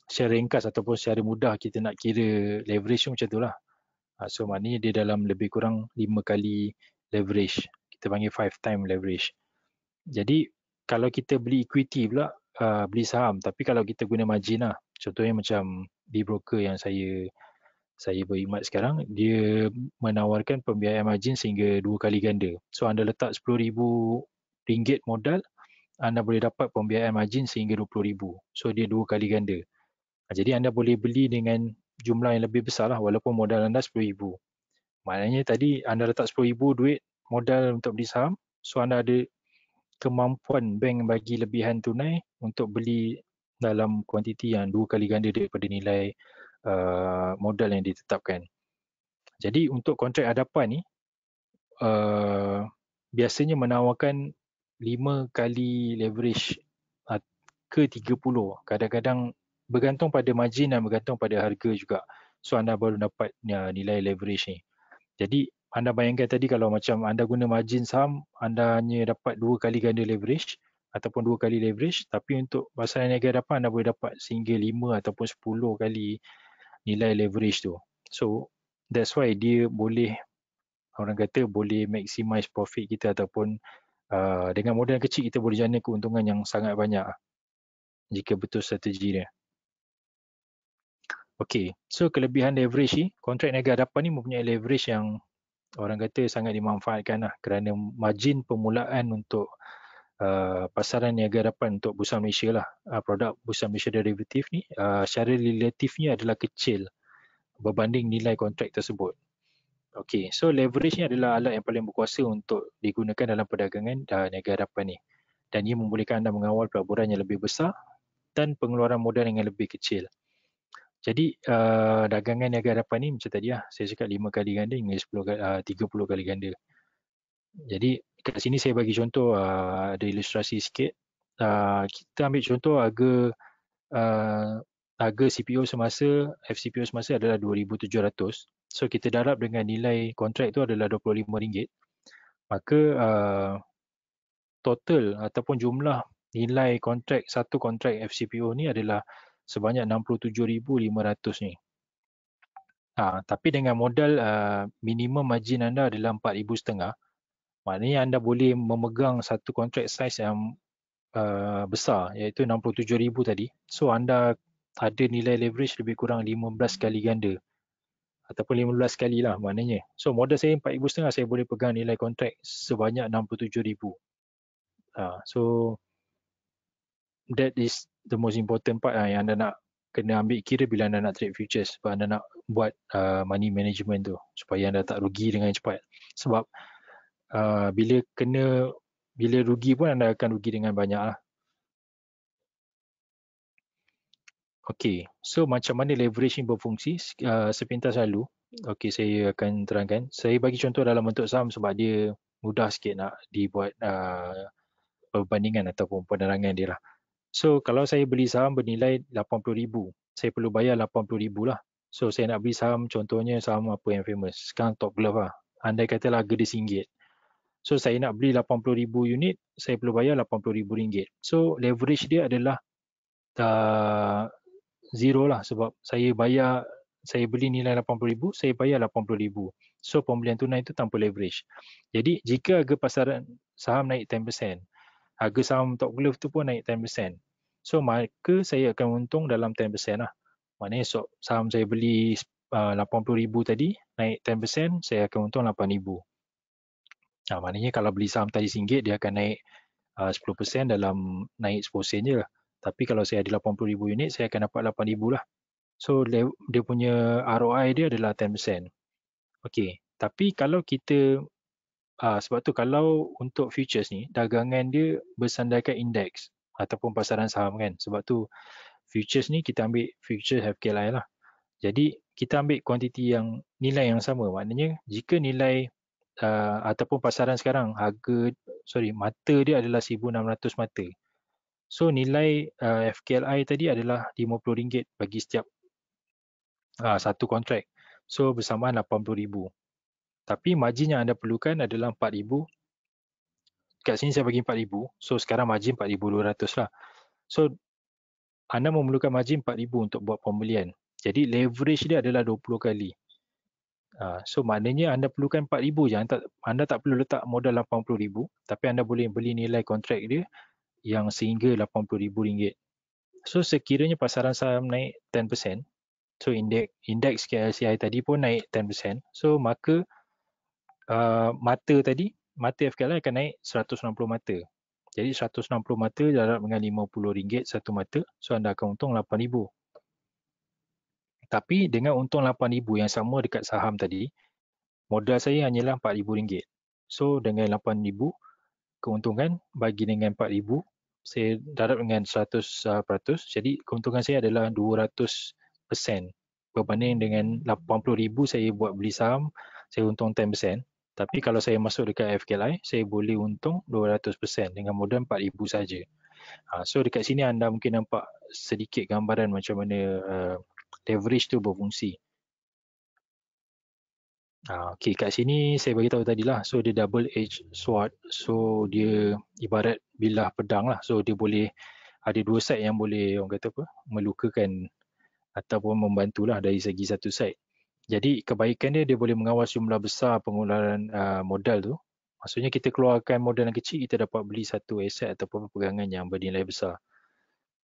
ringkas ataupun secara mudah kita nak kira leverage tu macam tu lah. So maknanya dia dalam lebih kurang 5 kali leverage. Kita panggil 5 time leverage. Jadi kalau kita beli equity pula, beli saham, tapi kalau kita guna margin lah, contohnya macam di broker yang saya berkhidmat sekarang, dia menawarkan pembiayaan margin sehingga 2 kali ganda. So anda letak RM10,000 modal, anda boleh dapat pembiayaan margin sehingga RM20,000. So dia 2 kali ganda. Jadi anda boleh beli dengan jumlah yang lebih besar lah walaupun modal anda RM10,000. Maknanya tadi anda letak RM10,000 duit modal untuk beli saham, so anda ada kemampuan bank bagi lebihan tunai untuk beli dalam kuantiti yang 2 kali ganda daripada nilai modal yang ditetapkan. Jadi untuk kontrak hadapan ni biasanya menawarkan 5 kali leverage ke 30. Kadang-kadang bergantung pada margin dan bergantung pada harga juga. So anda baru dapat nilai leverage ni. Jadi anda bayangkan tadi kalau macam anda guna margin saham, anda hanya dapat 2 kali ganda leverage ataupun 2 kali leverage, tapi untuk pasal niaga hadapan anda boleh dapat sehingga 5 ataupun 10 kali nilai leverage tu. So that's why dia boleh, orang kata boleh maximize profit kita ataupun dengan modal kecil kita boleh jana keuntungan yang sangat banyak jika betul strategi dia. Okay, so kelebihan leverage ni, kontrak niaga hadapan ni mempunyai leverage yang orang kata sangat dimanfaatkan lah, kerana margin permulaan untuk pasaran niaga hadapan untuk Bursa Malaysia lah, produk Bursa Malaysia derivatif ni secara relatifnya adalah kecil berbanding nilai kontrak tersebut. Okay, so leverage ni adalah alat yang paling berkuasa untuk digunakan dalam perdagangan niaga hadapan ni, dan ia membolehkan anda mengawal pelaburan yang lebih besar dan pengeluaran modal yang lebih kecil. Jadi dagangan niaga hadapan ni macam tadi lah, saya cakap 5 kali ganda hingga 30 kali ganda. Jadi kat sini saya bagi contoh, ada ilustrasi sikit. Kita ambil contoh harga CPO semasa, FCPO semasa adalah 2,700. So kita darab dengan nilai kontrak tu adalah RM25. Maka total ataupun jumlah nilai kontrak, satu kontrak FCPO ni adalah sebanyak 67,500 ni. Tapi dengan modal minimum margin anda adalah 4,500, maknanya anda boleh memegang satu kontrak saiz yang besar, iaitu 67,000 tadi. So anda ada nilai leverage lebih kurang 15 kali ganda ataupun 15 kali lah maknanya. So modal saya 4,500, saya boleh pegang nilai kontrak sebanyak 67,000. So that is the most important part lah yang anda nak kena ambil kira bila anda nak trade futures, sebab anda nak buat money management tu supaya anda tak rugi dengan cepat. Sebab bila rugi pun anda akan rugi dengan banyak lah. Okay, so macam mana leverage ni berfungsi sepintas lalu. Okay, saya akan terangkan. Saya bagi contoh dalam bentuk saham sebab dia mudah sikit nak dibuat perbandingan ataupun penerangan dia lah. So kalau saya beli saham bernilai 80,000, saya perlu bayar 80,000 lah. So saya nak beli saham, contohnya saham apa yang famous, sekarang Top Glove lah. Andai katalah harga dia RM1. So saya nak beli 80,000 unit, saya perlu bayar RM80,000. So leverage dia adalah zero lah, sebab saya beli nilai 80,000, saya bayar 80,000. So pembelian tunai itu tanpa leverage. Jadi jika harga pasaran saham naik 10%, harga saham Top Glove tu pun naik 10%. So maka saya akan untung dalam 10% lah. Maknanya saham saya beli 80,000 tadi, naik 10%, saya akan untung 8,000. Maknanya kalau beli saham tadi RM1, dia akan naik 10% dalam naik 10% je. Tapi kalau saya ada 80,000 unit, saya akan dapat 8,000 lah. So dia punya ROI dia adalah 10%. Okay, tapi kalau kita sebab tu kalau untuk futures ni, dagangan dia bersandarkan indeks ataupun pasaran saham kan. Sebab tu futures ni kita ambil futures FKLI lah. Jadi kita ambil kuantiti yang nilai yang sama. Maknanya jika nilai ataupun pasaran sekarang mata dia adalah 1,600 mata. So nilai FKLI tadi adalah RM50 bagi setiap satu kontrak. So bersamaan 80,000. Tapi margin yang anda perlukan adalah 4,000. Kat sini saya bagi 4,000. So sekarang margin 4,200 lah. So anda memerlukan margin 4,000 untuk buat pembelian. Jadi leverage dia adalah 20 kali. So maknanya anda perlukan 4,000 je. Anda tak perlu letak modal 80,000, tapi anda boleh beli nilai kontrak dia yang sehingga RM80,000. So sekiranya pasaran saham naik 10%, so indeks KLCI tadi pun naik 10%, so maka mata FKLI akan naik 160 mata. Jadi 160 mata darab dengan RM50 satu mata, so anda akan untung 8,000. Tapi dengan untung 8,000 yang sama dekat saham tadi, modal saya hanyalah RM4,000. So dengan 8,000 keuntungan bagi dengan 4,000, saya darab dengan 100%, jadi keuntungan saya adalah 200%. Berbanding dengan 80,000 saya buat beli saham, saya untung 10%. Tapi kalau saya masuk dekat FKLI, saya boleh untung 200% dengan modal 4,000 saja. So dekat sini anda mungkin nampak sedikit gambaran macam mana leverage tu berfungsi. Okay, kat sini saya bagi tahu tadilah. So dia double edge sword. So dia ibarat bilah pedang lah. So dia boleh ada dua side yang boleh orang kata apa, melukakan ataupun membantulah dari segi satu side. Jadi kebaikan dia boleh mengawas jumlah besar pengeluaran modal tu. Maksudnya kita keluarkan modal yang kecil, kita dapat beli satu aset ataupun pegangan yang bernilai besar.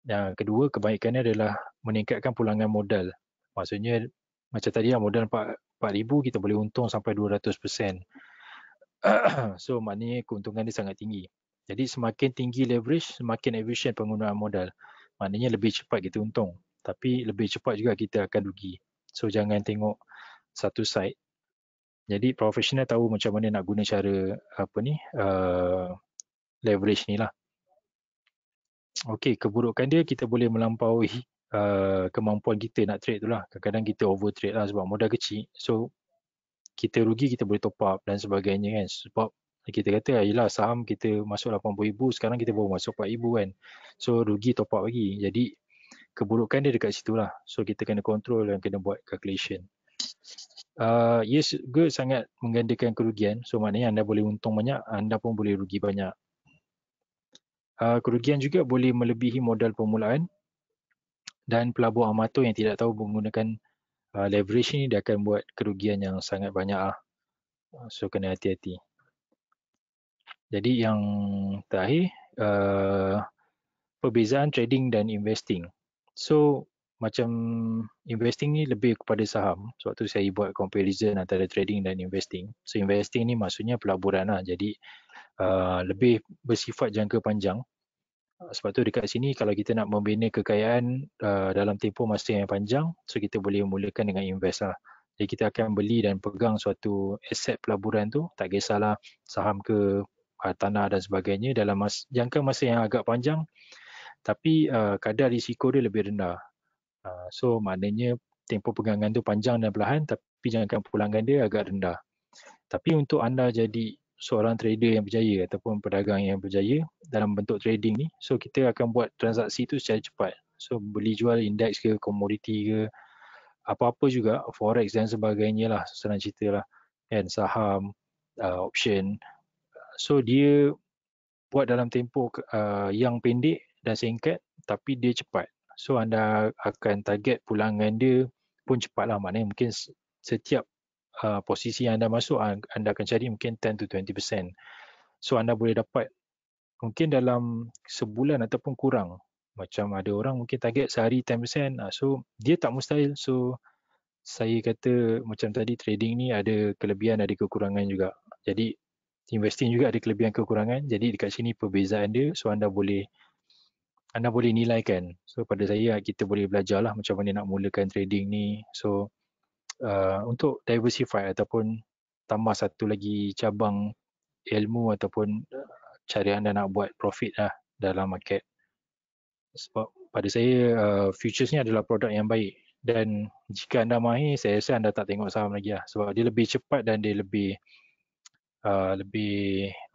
Yang kedua, kebaikannya adalah meningkatkan pulangan modal. Maksudnya macam tadi lah, modal 4,000 kita boleh untung sampai 200%. So maknanya keuntungan dia sangat tinggi. Jadi semakin tinggi leverage, semakin efisien penggunaan modal. Maknanya lebih cepat kita untung. Tapi lebih cepat juga kita akan rugi. So jangan tengok satu side. Jadi profesional tahu macam mana nak guna cara leverage ni lah. Okey, keburukan dia kita boleh melampaui kemampuan kita nak trade tu lah. Kadang-kadang kita over trade lah sebab modal kecil. So kita rugi, kita boleh top up dan sebagainya kan. Sebab kita kata yelah saham kita masuk 80,000, sekarang kita baru masuk 4,000 kan. So rugi top up lagi. Jadi keburukan dia dekat situ lah. So kita kena control dan kena buat calculation. Yes, good sangat menggandakan kerugian. So maknanya anda boleh untung banyak, anda pun boleh rugi banyak. Kerugian juga boleh melebihi modal permulaan, dan pelabur amatur yang tidak tahu menggunakan leverage ni, dia akan buat kerugian yang sangat banyak lah. So kena hati-hati. Jadi yang terakhir, perbezaan trading dan investing. So macam investing ni lebih kepada saham. Sebab tu saya buat comparison antara trading dan investing. So investing ni maksudnya pelaburan lah. Jadi lebih bersifat jangka panjang. Sebab tu dekat sini kalau kita nak membina kekayaan dalam tempoh masa yang panjang, so kita boleh mulakan dengan invest lah. Jadi kita akan beli dan pegang suatu aset pelaburan tu, tak kisahlah saham ke tanah dan sebagainya dalam jangka masa yang agak panjang, tapi kadar risiko dia lebih rendah. So maknanya tempoh pegangan tu panjang dan perlahan, tapi jangka pulangan dia agak rendah. Tapi untuk anda jadi seorang trader yang berjaya ataupun pedagang yang berjaya dalam bentuk trading ni, so kita akan buat transaksi tu secara cepat. So beli jual indeks ke, komoditi ke, apa-apa juga, forex dan sebagainya lah, senang cerita lah, kan, saham, option. So dia buat dalam tempoh yang pendek dan singkat, tapi dia cepat. So anda akan target pulangan dia pun cepat lah, maknanya mungkin setiap posisi yang anda masuk, anda akan cari mungkin 10 to 20%. So anda boleh dapat mungkin dalam sebulan ataupun kurang. Macam ada orang mungkin target sehari 10%, so dia tak mustahil. So saya kata macam tadi, trading ni ada kelebihan, ada kekurangan juga. Jadi investing juga ada kelebihan kekurangan. Jadi dekat sini perbezaan dia, so anda boleh nilaikan. So pada saya, kita boleh belajar lah macam mana nak mulakan trading ni. So untuk diversify ataupun tambah satu lagi cabang ilmu ataupun cara anda nak buat profit lah dalam market. Sebab pada saya futures ni adalah produk yang baik, dan jika anda mahir, saya rasa anda tak tengok saham lagi lah, sebab dia lebih cepat dan dia lebih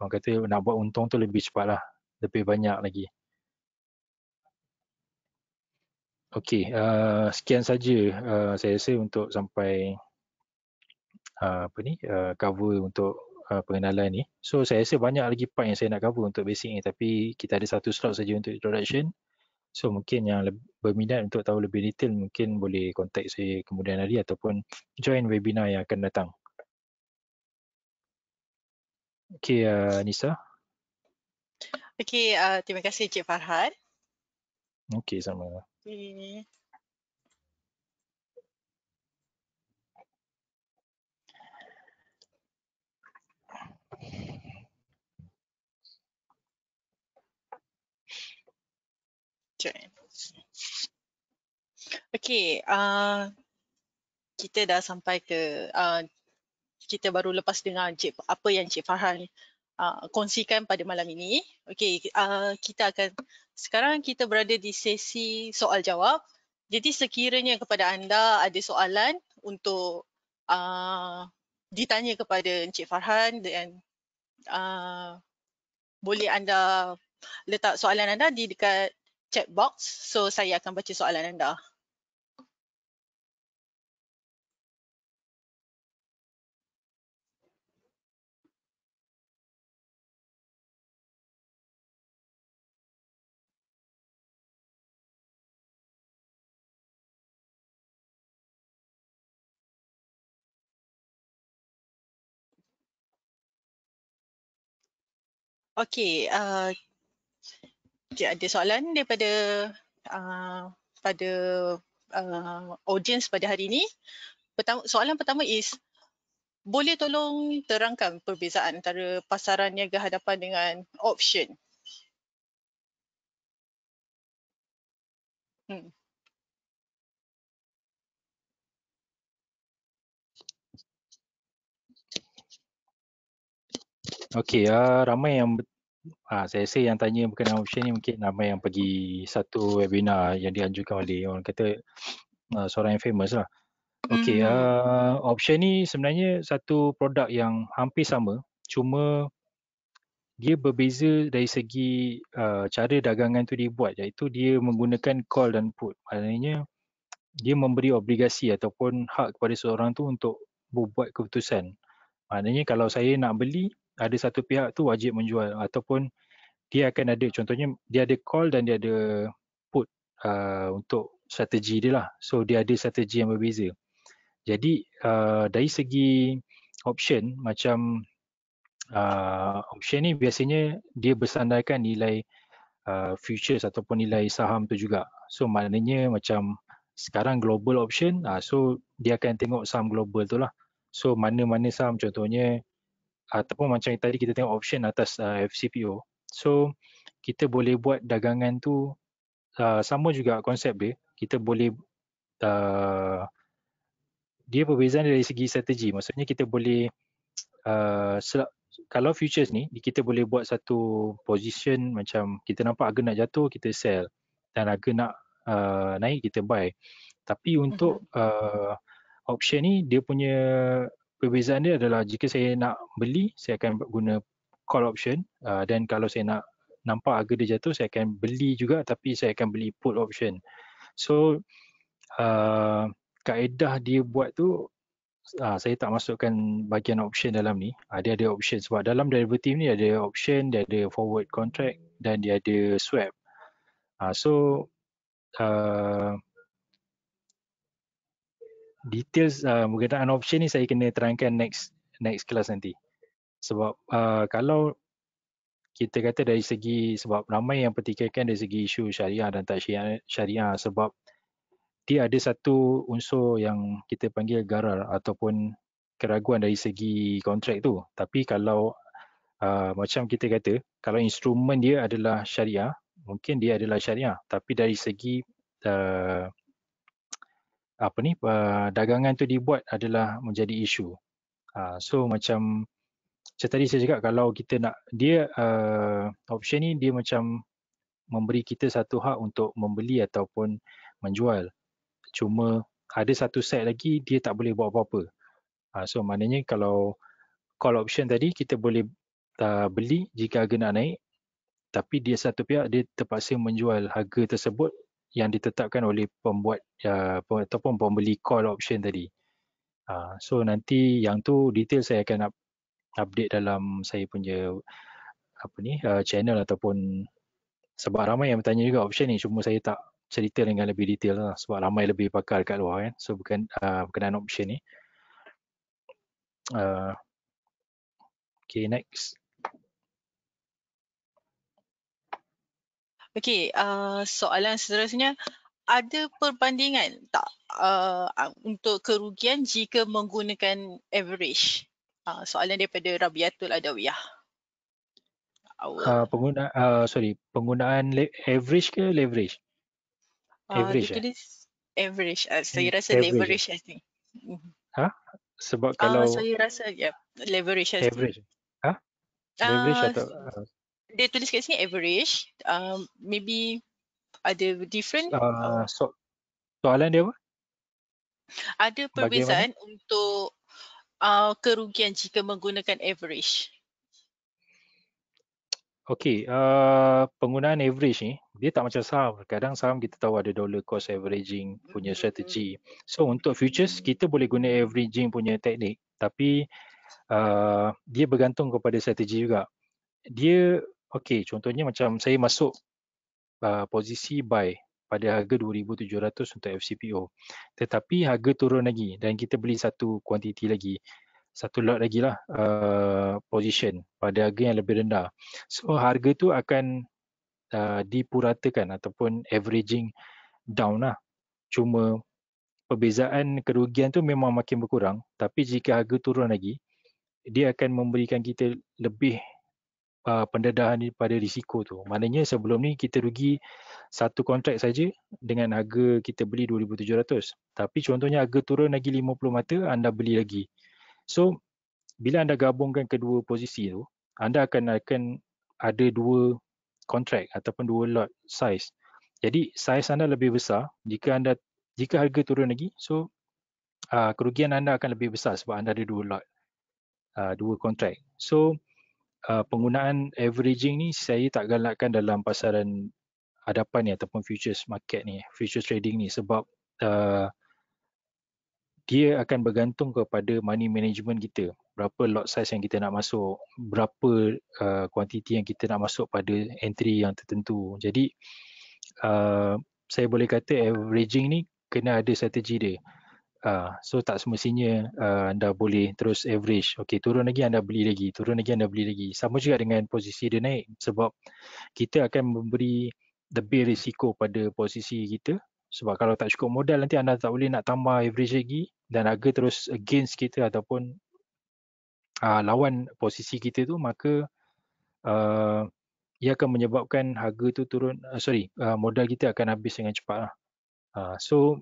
orang kata nak buat untung tu lebih cepat lah, lebih banyak lagi. Okey, sekian saja saya rasa untuk sampai cover untuk pengenalan ni. So saya rasa banyak lagi part yang saya nak cover untuk basic ni, tapi kita ada satu slot saja untuk introduction. So mungkin yang berminat untuk tahu lebih detail mungkin boleh contact saya kemudian hari ataupun join webinar yang akan datang. Okey, Nisa. Okey, terima kasih Cik Farhan. Okey, sama. Okay. Okey, kita dah sampai ke kita baru lepas dengar apa yang Cik Farhan kongsikan pada malam ini. Okey, sekarang kita berada di sesi soal jawab. Jadi sekiranya kepada anda ada soalan untuk ditanya kepada Encik Farhan, dan boleh anda letak soalan anda di dekat chat box. So saya akan baca soalan anda. Okey, ada soalan daripada pada audience pada hari ini. Soalan pertama is, boleh tolong terangkan perbezaan antara pasaran niaga hadapan dengan option? Okey, ramai yang saya rasa yang tanya berkenaan option ni mungkin ramai yang pergi satu webinar yang dianjurkan oleh orang kata seorang yang famous lah. Okey, option ni sebenarnya satu produk yang hampir sama, cuma dia berbeza dari segi cara dagangan tu dibuat, iaitu dia menggunakan call dan put. Maknanya dia memberi obligasi ataupun hak kepada seorang tu untuk membuat keputusan. Maknanya kalau saya nak beli, ada satu pihak tu wajib menjual, ataupun dia akan ada, contohnya dia ada call dan dia ada put untuk strategi dia lah. So dia ada strategi yang berbeza. Jadi dari segi option, macam option ni biasanya dia bersandarkan nilai futures ataupun nilai saham tu juga. So maknanya macam Sekarang global option, so dia akan tengok saham global tu lah. So mana-mana saham contohnya, ataupun macam yang tadi kita tengok option atas FCPO. So kita boleh buat dagangan tu sama juga konsep dia. Kita boleh dia perbezaan dari segi strategi. Maksudnya kita boleh kalau futures ni kita boleh buat satu position macam kita nampak harga nak jatuh kita sell dan harga nak naik kita buy. Tapi untuk option ni dia punya perbezaan dia adalah jika saya nak beli saya akan guna call option dan kalau saya nak nampak harga dia jatuh saya akan beli juga tapi saya akan beli put option. So kaedah dia buat tu saya tak masukkan bahagian option dalam ni. Dia ada option sebab dalam derivative ni ada option, dia ada forward contract dan dia ada swap. So details penggunaan option ni saya kena terangkan next class nanti. Sebab kalau kita kata dari segi sebab ramai yang pertikaikan dari segi isu syariah dan tak syariah sebab dia ada satu unsur yang kita panggil gharar ataupun keraguan dari segi kontrak tu. Tapi kalau macam kita kata, kalau instrumen dia adalah syariah, mungkin dia adalah syariah. Tapi dari segi dagangan tu dibuat adalah menjadi isu. So macam tadi saya cakap kalau kita nak dia option ni dia macam memberi kita satu hak untuk membeli ataupun menjual. Cuma ada satu side lagi dia tak boleh buat apa-apa. So maknanya kalau call option tadi kita boleh beli jika harga nak naik tapi dia satu pihak dia terpaksa menjual harga tersebut yang ditetapkan oleh pembuat ataupun pembeli call option tadi. So nanti yang tu detail saya akan update dalam saya punya channel ataupun sebab ramai yang bertanya juga option ni cuma saya tak cerita dengan lebih detail lah sebab ramai lebih pakar kat luar kan. So berkenaan option ni. Okay, next. Okay, soalan seterusnya, ada perbandingan tak untuk kerugian jika menggunakan average? Soalan daripada Rabiatul Adawiyah. Penggunaan average ke leverage? Average. Dia tulis average. Saya rasa average. leverage ni. Sebab kalau saya rasa leverage average. Leverage atau dia tulis kat sini average. Maybe ada different. Soalan dia apa? Ada perbezaan untuk kerugian jika menggunakan average. Okey, penggunaan average ni dia tak macam saham. Kadang saham kita tahu ada dollar cost averaging punya strategi. So untuk futures kita boleh guna averaging punya teknik tapi dia bergantung kepada strategi juga. Dia okey, contohnya macam saya masuk posisi buy pada harga 2,700 untuk FCPO. Tetapi harga turun lagi dan kita beli satu kuantiti lagi. Satu lot lagi lah position pada harga yang lebih rendah. So harga tu akan dipuratakan ataupun averaging down lah. Cuma perbezaan kerugian tu memang makin berkurang tapi jika harga turun lagi dia akan memberikan kita lebih pendedahan pada risiko tu. Maknanya sebelum ni kita rugi satu kontrak saja dengan harga kita beli 2,700. Tapi contohnya harga turun lagi 50 mata anda beli lagi. So bila anda gabungkan kedua posisi tu, anda akan ada dua kontrak ataupun dua lot size. Jadi size anda lebih besar jika harga turun lagi, so kerugian anda akan lebih besar sebab anda ada dua lot, dua kontrak. So penggunaan averaging ni saya tak galakkan dalam pasaran hadapan ni ataupun futures market ni, futures trading ni sebab dia akan bergantung kepada money management kita. Berapa lot size yang kita nak masuk, berapa kuantiti yang kita nak masuk pada entry yang tertentu. Jadi saya boleh kata averaging ni kena ada strategi dia. So tak semestinya anda boleh terus average. Okey, turun lagi anda beli lagi, turun lagi anda beli lagi. Sama juga dengan posisi dia naik sebab kita akan memberi lebih risiko pada posisi kita. Sebab kalau tak cukup modal nanti anda tak boleh nak tambah average lagi dan harga terus against kita ataupun lawan posisi kita tu, maka ia akan menyebabkan harga tu turun, modal kita akan habis dengan cepat lah. So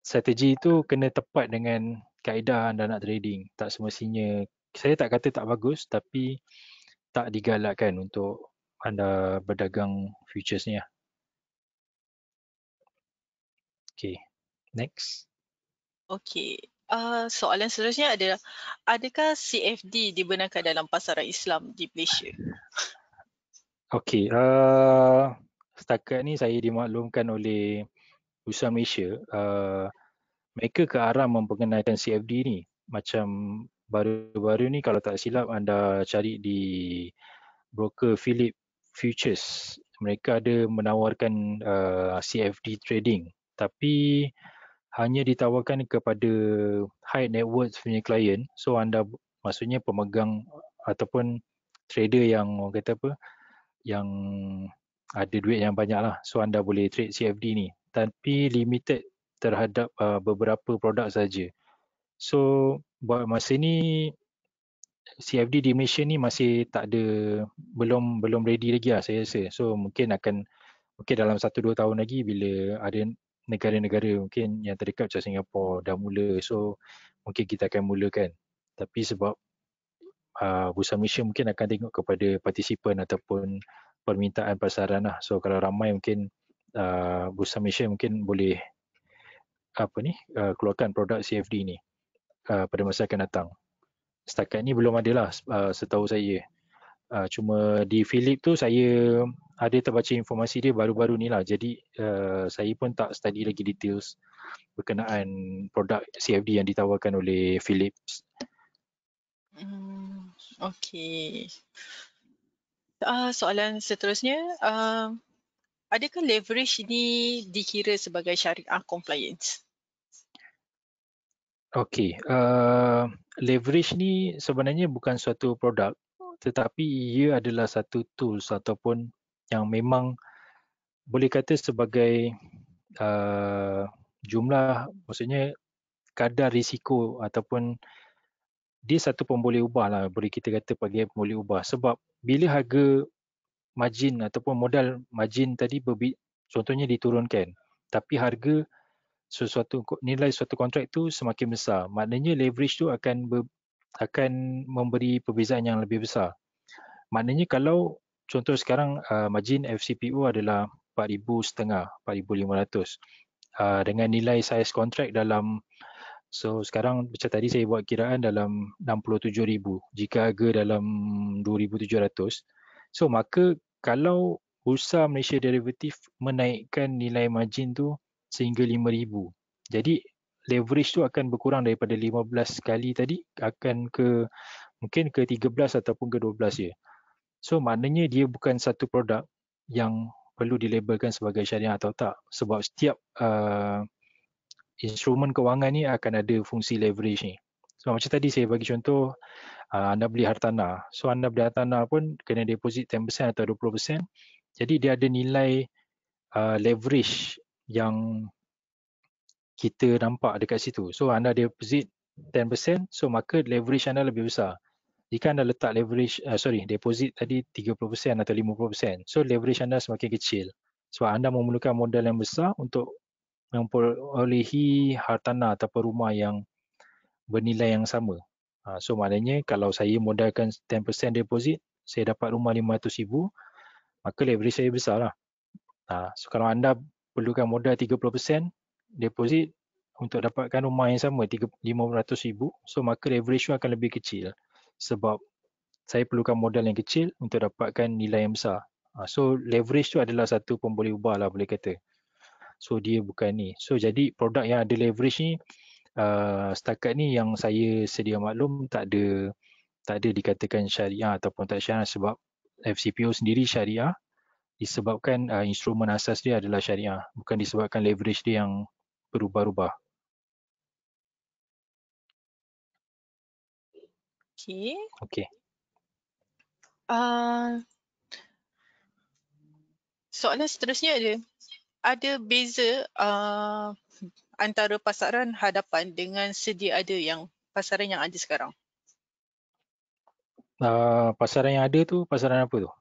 strategi itu kena tepat dengan kaedah anda nak trading. Tak semestinya, saya tak kata tak bagus, tapi tak digalakkan untuk anda berdagang futures ni lah. Okay, next. Okey. Soalan seterusnya adalah, adakah CFD dibenarkan dalam pasaran Islam di Malaysia? Okay, setakat ni saya dimaklumkan oleh Bursa Malaysia, mereka ke arah memperkenalkan CFD ni. Macam baru-baru ni kalau tak silap anda cari di broker Phillip Futures, mereka ada menawarkan CFD trading, tapi hanya ditawarkan kepada high net worth punya client. So anda maksudnya pemegang ataupun trader yang orang kata apa, yang ada duit yang banyak lah. So anda boleh trade CFD ni, tapi limited terhadap beberapa produk saja. So buat masa ni CFD di Malaysia ni masih tak ada, belum ready lagi lah saya rasa. So mungkin dalam 1-2 tahun lagi bila ada negara-negara mungkin yang terdekat macam Singapura dah mula, so mungkin kita akan mulakan. Tapi sebab Bursa Malaysia mungkin akan tengok kepada partisipan ataupun permintaan pasaran lah. So kalau ramai mungkin Bursa Malaysia mungkin boleh keluarkan produk CFD ni pada masa akan datang. Setakat ni belum ada lah setahu saya. Cuma di Phillip tu saya ada terbaca informasi dia baru-baru ni lah. Jadi saya pun tak study lagi details berkenaan produk CFD yang ditawarkan oleh Philips. Okey. Soalan seterusnya, adakah leverage ini dikira sebagai syariah compliance? Okey, leverage ni sebenarnya bukan suatu produk, tetapi ia adalah satu tools ataupun yang memang boleh kata sebagai jumlah, maksudnya kadar risiko ataupun dia satu pemboleh ubah lah, boleh kita kata bagi pemboleh ubah. Sebab bila harga margin ataupun modal margin tadi contohnya diturunkan, tapi harga nilai suatu kontrak tu semakin besar, maknanya leverage tu akan memberi perbezaan yang lebih besar. Maknanya kalau contoh sekarang margin FCPO adalah 4,500, 4,500 dengan nilai saiz kontrak dalam, so sekarang macam tadi saya buat kiraan dalam 67,000, jika harga dalam 2,700, so maka kalau Bursa Malaysia Derivative menaikkan nilai margin tu sehingga 5,000, jadi leverage tu akan berkurang daripada 15 kali tadi akan ke mungkin ke 13 ataupun ke 12 je. So maknanya dia bukan satu produk yang perlu dilabelkan sebagai syariah atau tak, sebab setiap instrumen kewangan ni akan ada fungsi leverage ni. So macam tadi saya bagi contoh, anda beli hartanah. So anda beli hartanah pun kena deposit 10% atau 20%. Jadi dia ada nilai leverage yang kita nampak dekat situ. So anda deposit 10%, so maka leverage anda lebih besar. Jika anda letak deposit tadi 30% atau 50%, so leverage anda semakin kecil. Sebab anda memerlukan modal yang besar untuk memperolehi hartanah ataupun rumah yang bernilai yang sama. So maknanya kalau saya modalkan 10% deposit, saya dapat rumah 500,000, maka leverage saya besar lah. So kalau anda perlukan modal 30% deposit untuk dapatkan rumah yang sama 500,000, so maka leverage tu akan lebih kecil. Sebab saya perlukan modal yang kecil untuk dapatkan nilai yang besar. So leverage tu adalah satu pemboleh ubah lah boleh kata. So dia bukan ni. So jadi produk yang ada leverage ni setakat ni yang saya sedia maklum tak ada dikatakan syariah ataupun tak syariah, sebab FCPO sendiri syariah disebabkan instrumen asas dia adalah syariah, bukan disebabkan leverage dia yang berubah-ubah. Okey. Soalan seterusnya ada, ada beza antara pasaran hadapan dengan sedia ada yang pasaran yang ada sekarang? Pasaran yang ada tu pasaran apa tu?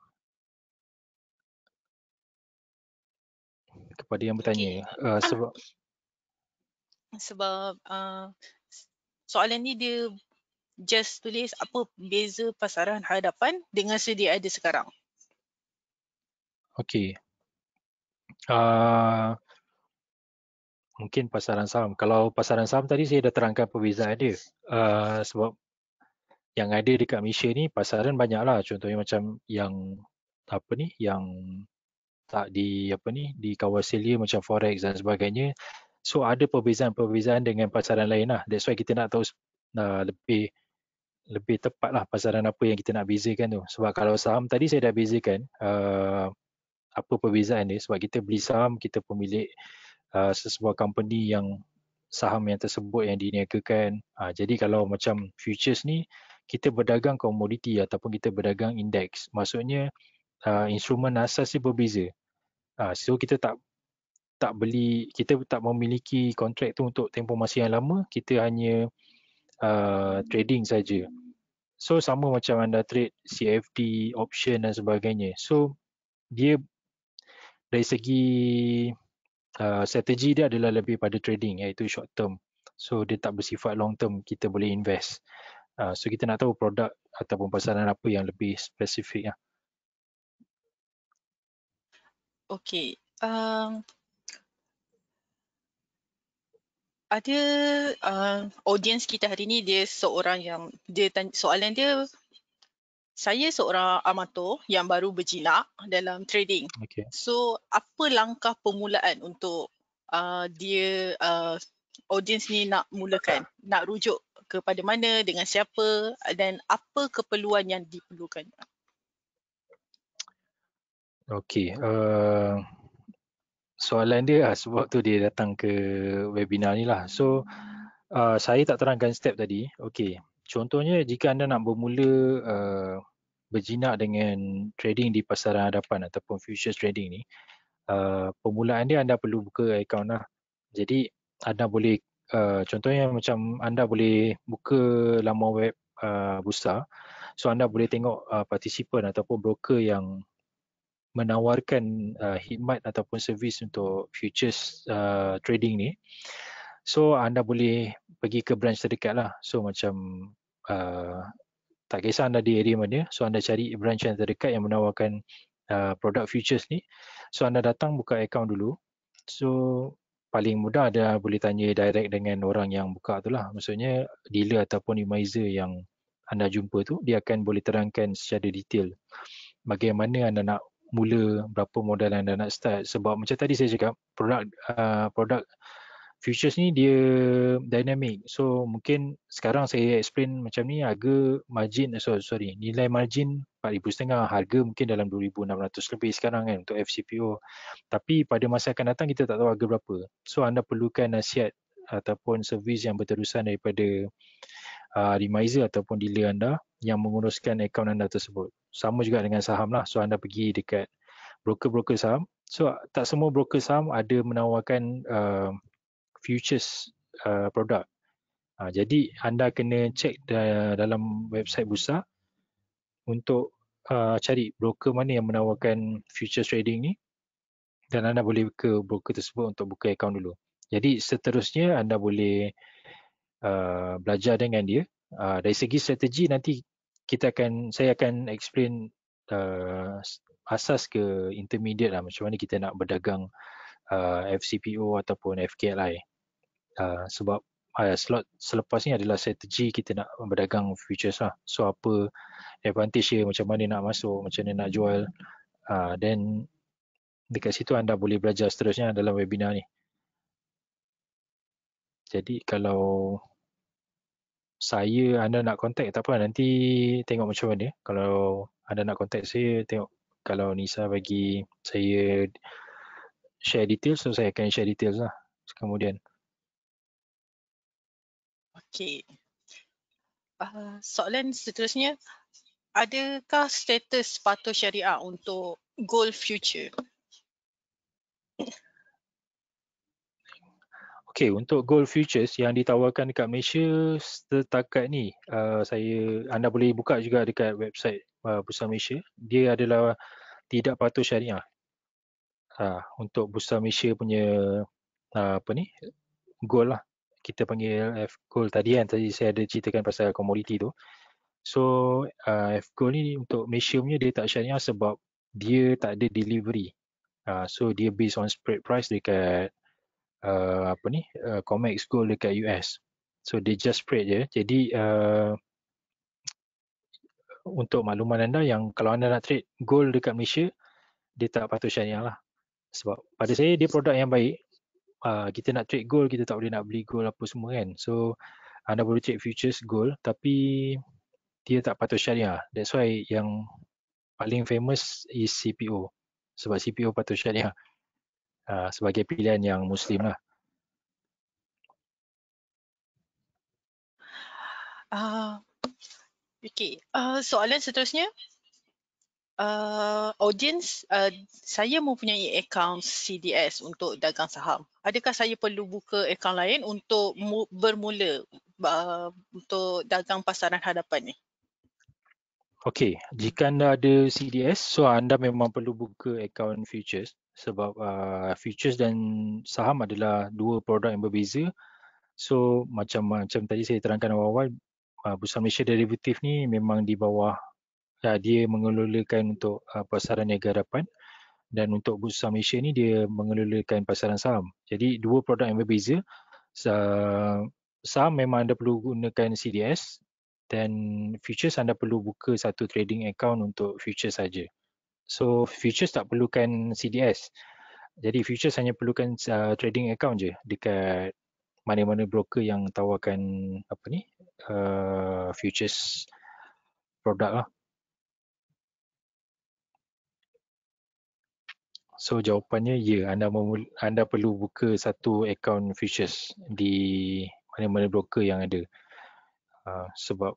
Kepada yang bertanya. Okey. Sebab soalan ni dia just tulis apa beza pasaran hadapan dengan sedia ada sekarang. Okey. Mungkin pasaran saham. Kalau pasaran saham tadi saya dah terangkan perbezaan dia. Sebab yang ada dekat Malaysia ni pasaran banyak lah. Contohnya macam yang apa ni, yang tak di apa ni, di kawasan dia macam forex dan sebagainya. So ada perbezaan-perbezaan dengan pasaran lain lah. That's why kita nak tahu lebih tepat lah pasaran apa yang kita nak bezakan tu. Sebab kalau saham tadi saya dah bezakan apa perbezaan dia. Sebab kita beli saham, kita pemilik sesebuah company yang saham yang tersebut yang diniagakan. Jadi kalau macam futures ni, kita berdagang komoditi ataupun kita berdagang indeks. Maksudnya instrumen asas ni berbeza. So kita tak beli, kita tak memiliki kontrak tu untuk tempoh masa yang lama, kita hanya trading saja. So sama macam anda trade CFD, option dan sebagainya. So dia dari segi strategi dia adalah lebih pada trading, iaitu short term. So dia tak bersifat long term, kita boleh invest. So kita nak tahu produk ataupun pasaran apa yang lebih spesifik lah. Okey. Ada audience kita hari ni dia seorang yang dia soalan dia, saya seorang amatur yang baru berjinak dalam trading. Okay. So apa langkah permulaan untuk dia audience ni nak mulakan, nak rujuk kepada mana, dengan siapa dan apa keperluan yang diperlukan? Okay. Soalan dia sebab tu dia datang ke webinar ni lah. So saya tak terangkan step tadi. Okay. Contohnya jika anda nak bermula berjinak dengan trading di pasaran hadapan ataupun futures trading ni, permulaan dia anda perlu buka akaun lah. Jadi anda boleh contohnya macam anda boleh buka laman web bursa. So anda boleh tengok partisipan ataupun broker yang menawarkan khidmat ataupun servis untuk futures trading ni. So anda boleh pergi ke branch terdekat lah. So macam tak kisah anda di area mana, so anda cari branch yang terdekat yang menawarkan produk futures ni. So anda datang buka akaun dulu. So paling mudah anda boleh tanya direct dengan orang yang buka tu lah. Maksudnya dealer ataupun advisor yang anda jumpa tu, dia akan boleh terangkan secara detail bagaimana anda nak mula, berapa modal anda nak start. Sebab macam tadi saya cakap, produk futures ni dia dynamic. So mungkin sekarang saya explain macam ni, harga margin, nilai margin 4,500, harga mungkin dalam 2,600 lebih sekarang kan untuk FCPO. Tapi pada masa akan datang kita tak tahu harga berapa. So anda perlukan nasihat ataupun servis yang berterusan daripada advisor ataupun dealer anda yang menguruskan akaun anda tersebut. Sama juga dengan saham lah. So anda pergi dekat broker-broker saham. So tak semua broker saham ada menawarkan futures produk. Jadi anda kena cek dalam website bursa untuk cari broker mana yang menawarkan futures trading ni, dan anda boleh ke broker tersebut untuk buka akaun dulu. Jadi seterusnya anda boleh belajar dengan dia. Dari segi strategi nanti saya akan explain asas ke intermediate lah, macam mana kita nak berdagang FCPO ataupun FKLI. Sebab slot selepas ni adalah strategi kita nak berdagang futures lah. So apa advantage dia, macam mana nak masuk, macam mana nak jual. Then dekat situ anda boleh belajar seterusnya dalam webinar ni. Jadi kalau anda nak contact tak apa, nanti tengok macam mana. Kalau anda nak contact saya, tengok kalau Nisa bagi saya share details, so saya akan share details lah kemudian. Okey. Soalan seterusnya, adakah status patuh syariah untuk gold future? Okey, untuk gold futures yang ditawarkan dekat Malaysia setakat ni, anda boleh buka juga dekat website Bursa Malaysia. Dia adalah tidak patuh syariah. Untuk Bursa Malaysia punya gold lah. Kita panggil F gold tadi kan, tadi saya ada ceritakan pasal komoditi tu. So F gold ni untuk Malaysia punya dia tak syariah sebab dia tak ada delivery. So dia based on spread price dekat COMEX gold dekat US. So dia just spread je. Jadi untuk makluman anda yang kalau anda nak trade gold dekat Malaysia, dia tak patut syariah lah. Sebab pada saya dia produk yang baik. Kita nak trade gold, kita tak boleh nak beli gold apa semua kan. So anda boleh trade futures gold tapi dia tak patut syariah. That's why yang paling famous is CPO. Sebab CPO patut syariah. Sebagai pilihan yang Muslim lah. Okey, soalan seterusnya. Audience, saya mempunyai akaun CDS untuk dagang saham. Adakah saya perlu buka akaun lain untuk bermula untuk dagang pasaran hadapan ni? Okey, jika anda ada CDS, so anda memang perlu buka akaun futures sebab futures dan saham adalah dua produk yang berbeza. So macam tadi saya terangkan awal-awal, Bursa Malaysia Derivative ni memang di bawah, dia mengelolakan untuk pasaran niaga hadapan, dan untuk Bursa Malaysia ni dia mengelolakan pasaran saham. Jadi dua produk yang berbeza. Saham memang anda perlu gunakan CDS, dan futures anda perlu buka satu trading account untuk futures saja. So futures tak perlukan CDS. Jadi futures hanya perlukan trading account je dekat mana-mana broker yang tawarkan futures produk lah. So jawapannya ya, anda perlu buka satu akaun futures di mana-mana broker yang ada. Sebab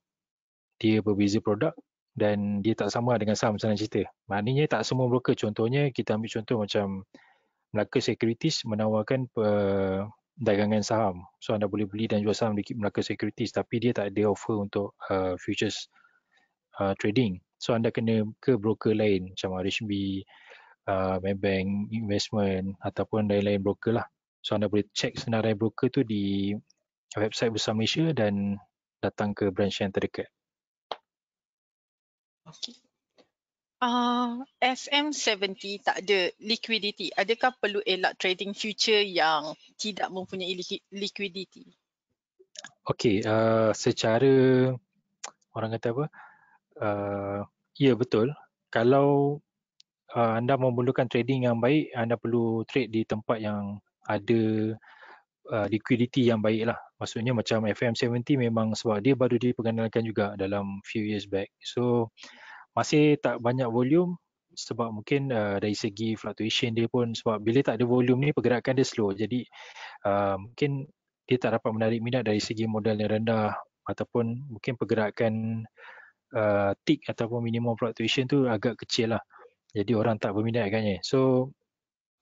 dia berbeza produk dan dia tak sama dengan saham, senang cerita. Maknanya tak semua broker, contohnya kita ambil contoh macam Melaka Securities menawarkan dagangan saham. So anda boleh beli dan jual saham di Melaka Securities, tapi dia tak ada offer untuk futures trading. So anda kena ke broker lain macam RHB, Maybank Investment ataupun lain-lain broker lah. So anda boleh check senarai broker tu di website Bursa Malaysia dan datang ke branch yang terdekat. Okay. FM70 tak ada liquidity. Adakah perlu elak trading future yang tidak mempunyai liquidity? Okey, secara orang kata apa? Ya betul. Kalau anda memerlukan trading yang baik, anda perlu trade di tempat yang ada liquidity yang baik lah. Maksudnya macam FM70 memang sebab dia baru diperkenalkan juga dalam few years back. So masih tak banyak volume sebab mungkin dari segi fluctuation dia pun, sebab bila tak ada volume ni pergerakan dia slow. Jadi mungkin dia tak dapat menarik minat dari segi modal yang rendah, ataupun mungkin pergerakan tick ataupun minimum fluctuation tu agak kecil lah. Jadi orang tak berminat agaknya. So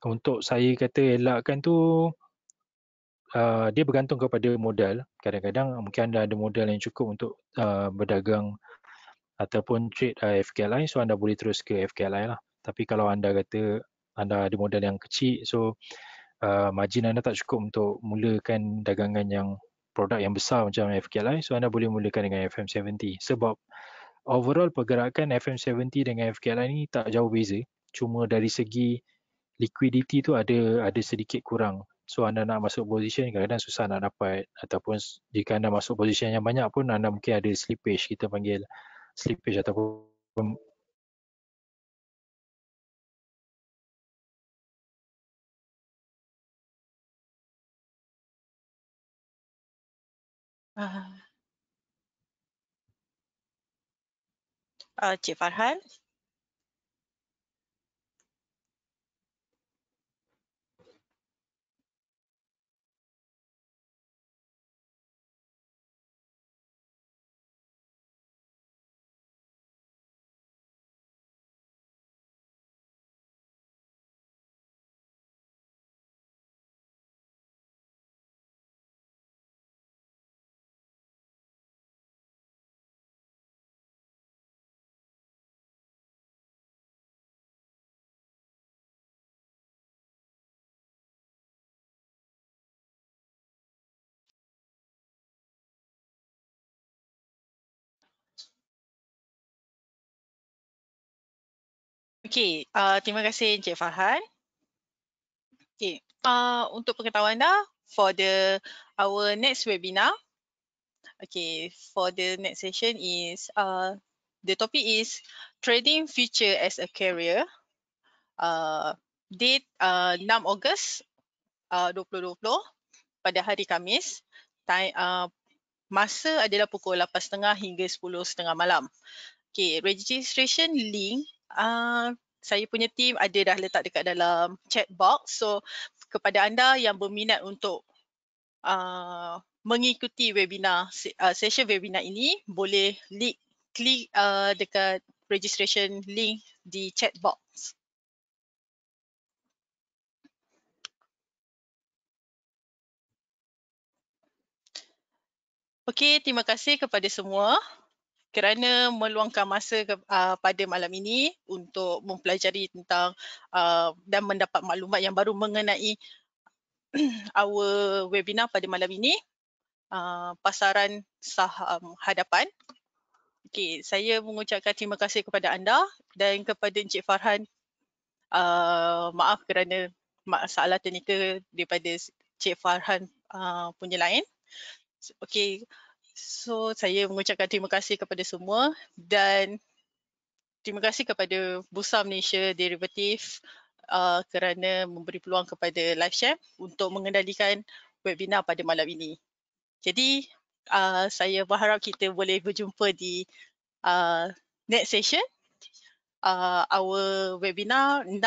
untuk saya kata elakkan tu, dia bergantung kepada modal. Kadang-kadang mungkin anda ada modal yang cukup untuk berdagang ataupun trade FKLI, so anda boleh terus ke FKLI lah. Tapi kalau anda kata anda ada modal yang kecil, so margin anda tak cukup untuk mulakan dagangan yang produk yang besar macam FKLI, so anda boleh mulakan dengan FM70. Sebab overall pergerakan FM70 dengan FKLI ni tak jauh beza. Cuma dari segi liquidity tu ada sedikit kurang. So anda nak masuk position kadang-kadang susah nak dapat, ataupun jika anda masuk position yang banyak pun anda mungkin ada slippage, kita panggil slippage ataupun Cik Farhan? Okey, terima kasih Encik Farhan. Okey, untuk pengetahuan anda, for our next webinar, okay, for the next session is the topic is trading future as a career. Date 6 Ogos 2020 pada hari Khamis. Masa adalah pukul 8.30 hingga 10.30 malam. Okay, registration link saya punya team ada dah letak dekat dalam chat box. So kepada anda yang berminat untuk mengikuti webinar session webinar ini, boleh klik dekat registration link di chat box. Okey, terima kasih kepada semua kerana meluangkan masa pada malam ini untuk mempelajari tentang dan mendapat maklumat yang baru mengenai our webinar pada malam ini, pasaran saham hadapan. Okey, saya mengucapkan terima kasih kepada anda dan kepada Encik Farhan. Maaf kerana masalah teknikal daripada Encik Farhan punya line. Okey, so saya mengucapkan terima kasih kepada semua dan terima kasih kepada Bursa Malaysia Derivatif kerana memberi peluang kepada LiveShare untuk mengendalikan webinar pada malam ini. Jadi saya berharap kita boleh berjumpa di next session, our webinar 6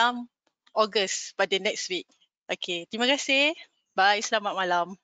Ogos pada next week. Okay, terima kasih. Bye, selamat malam.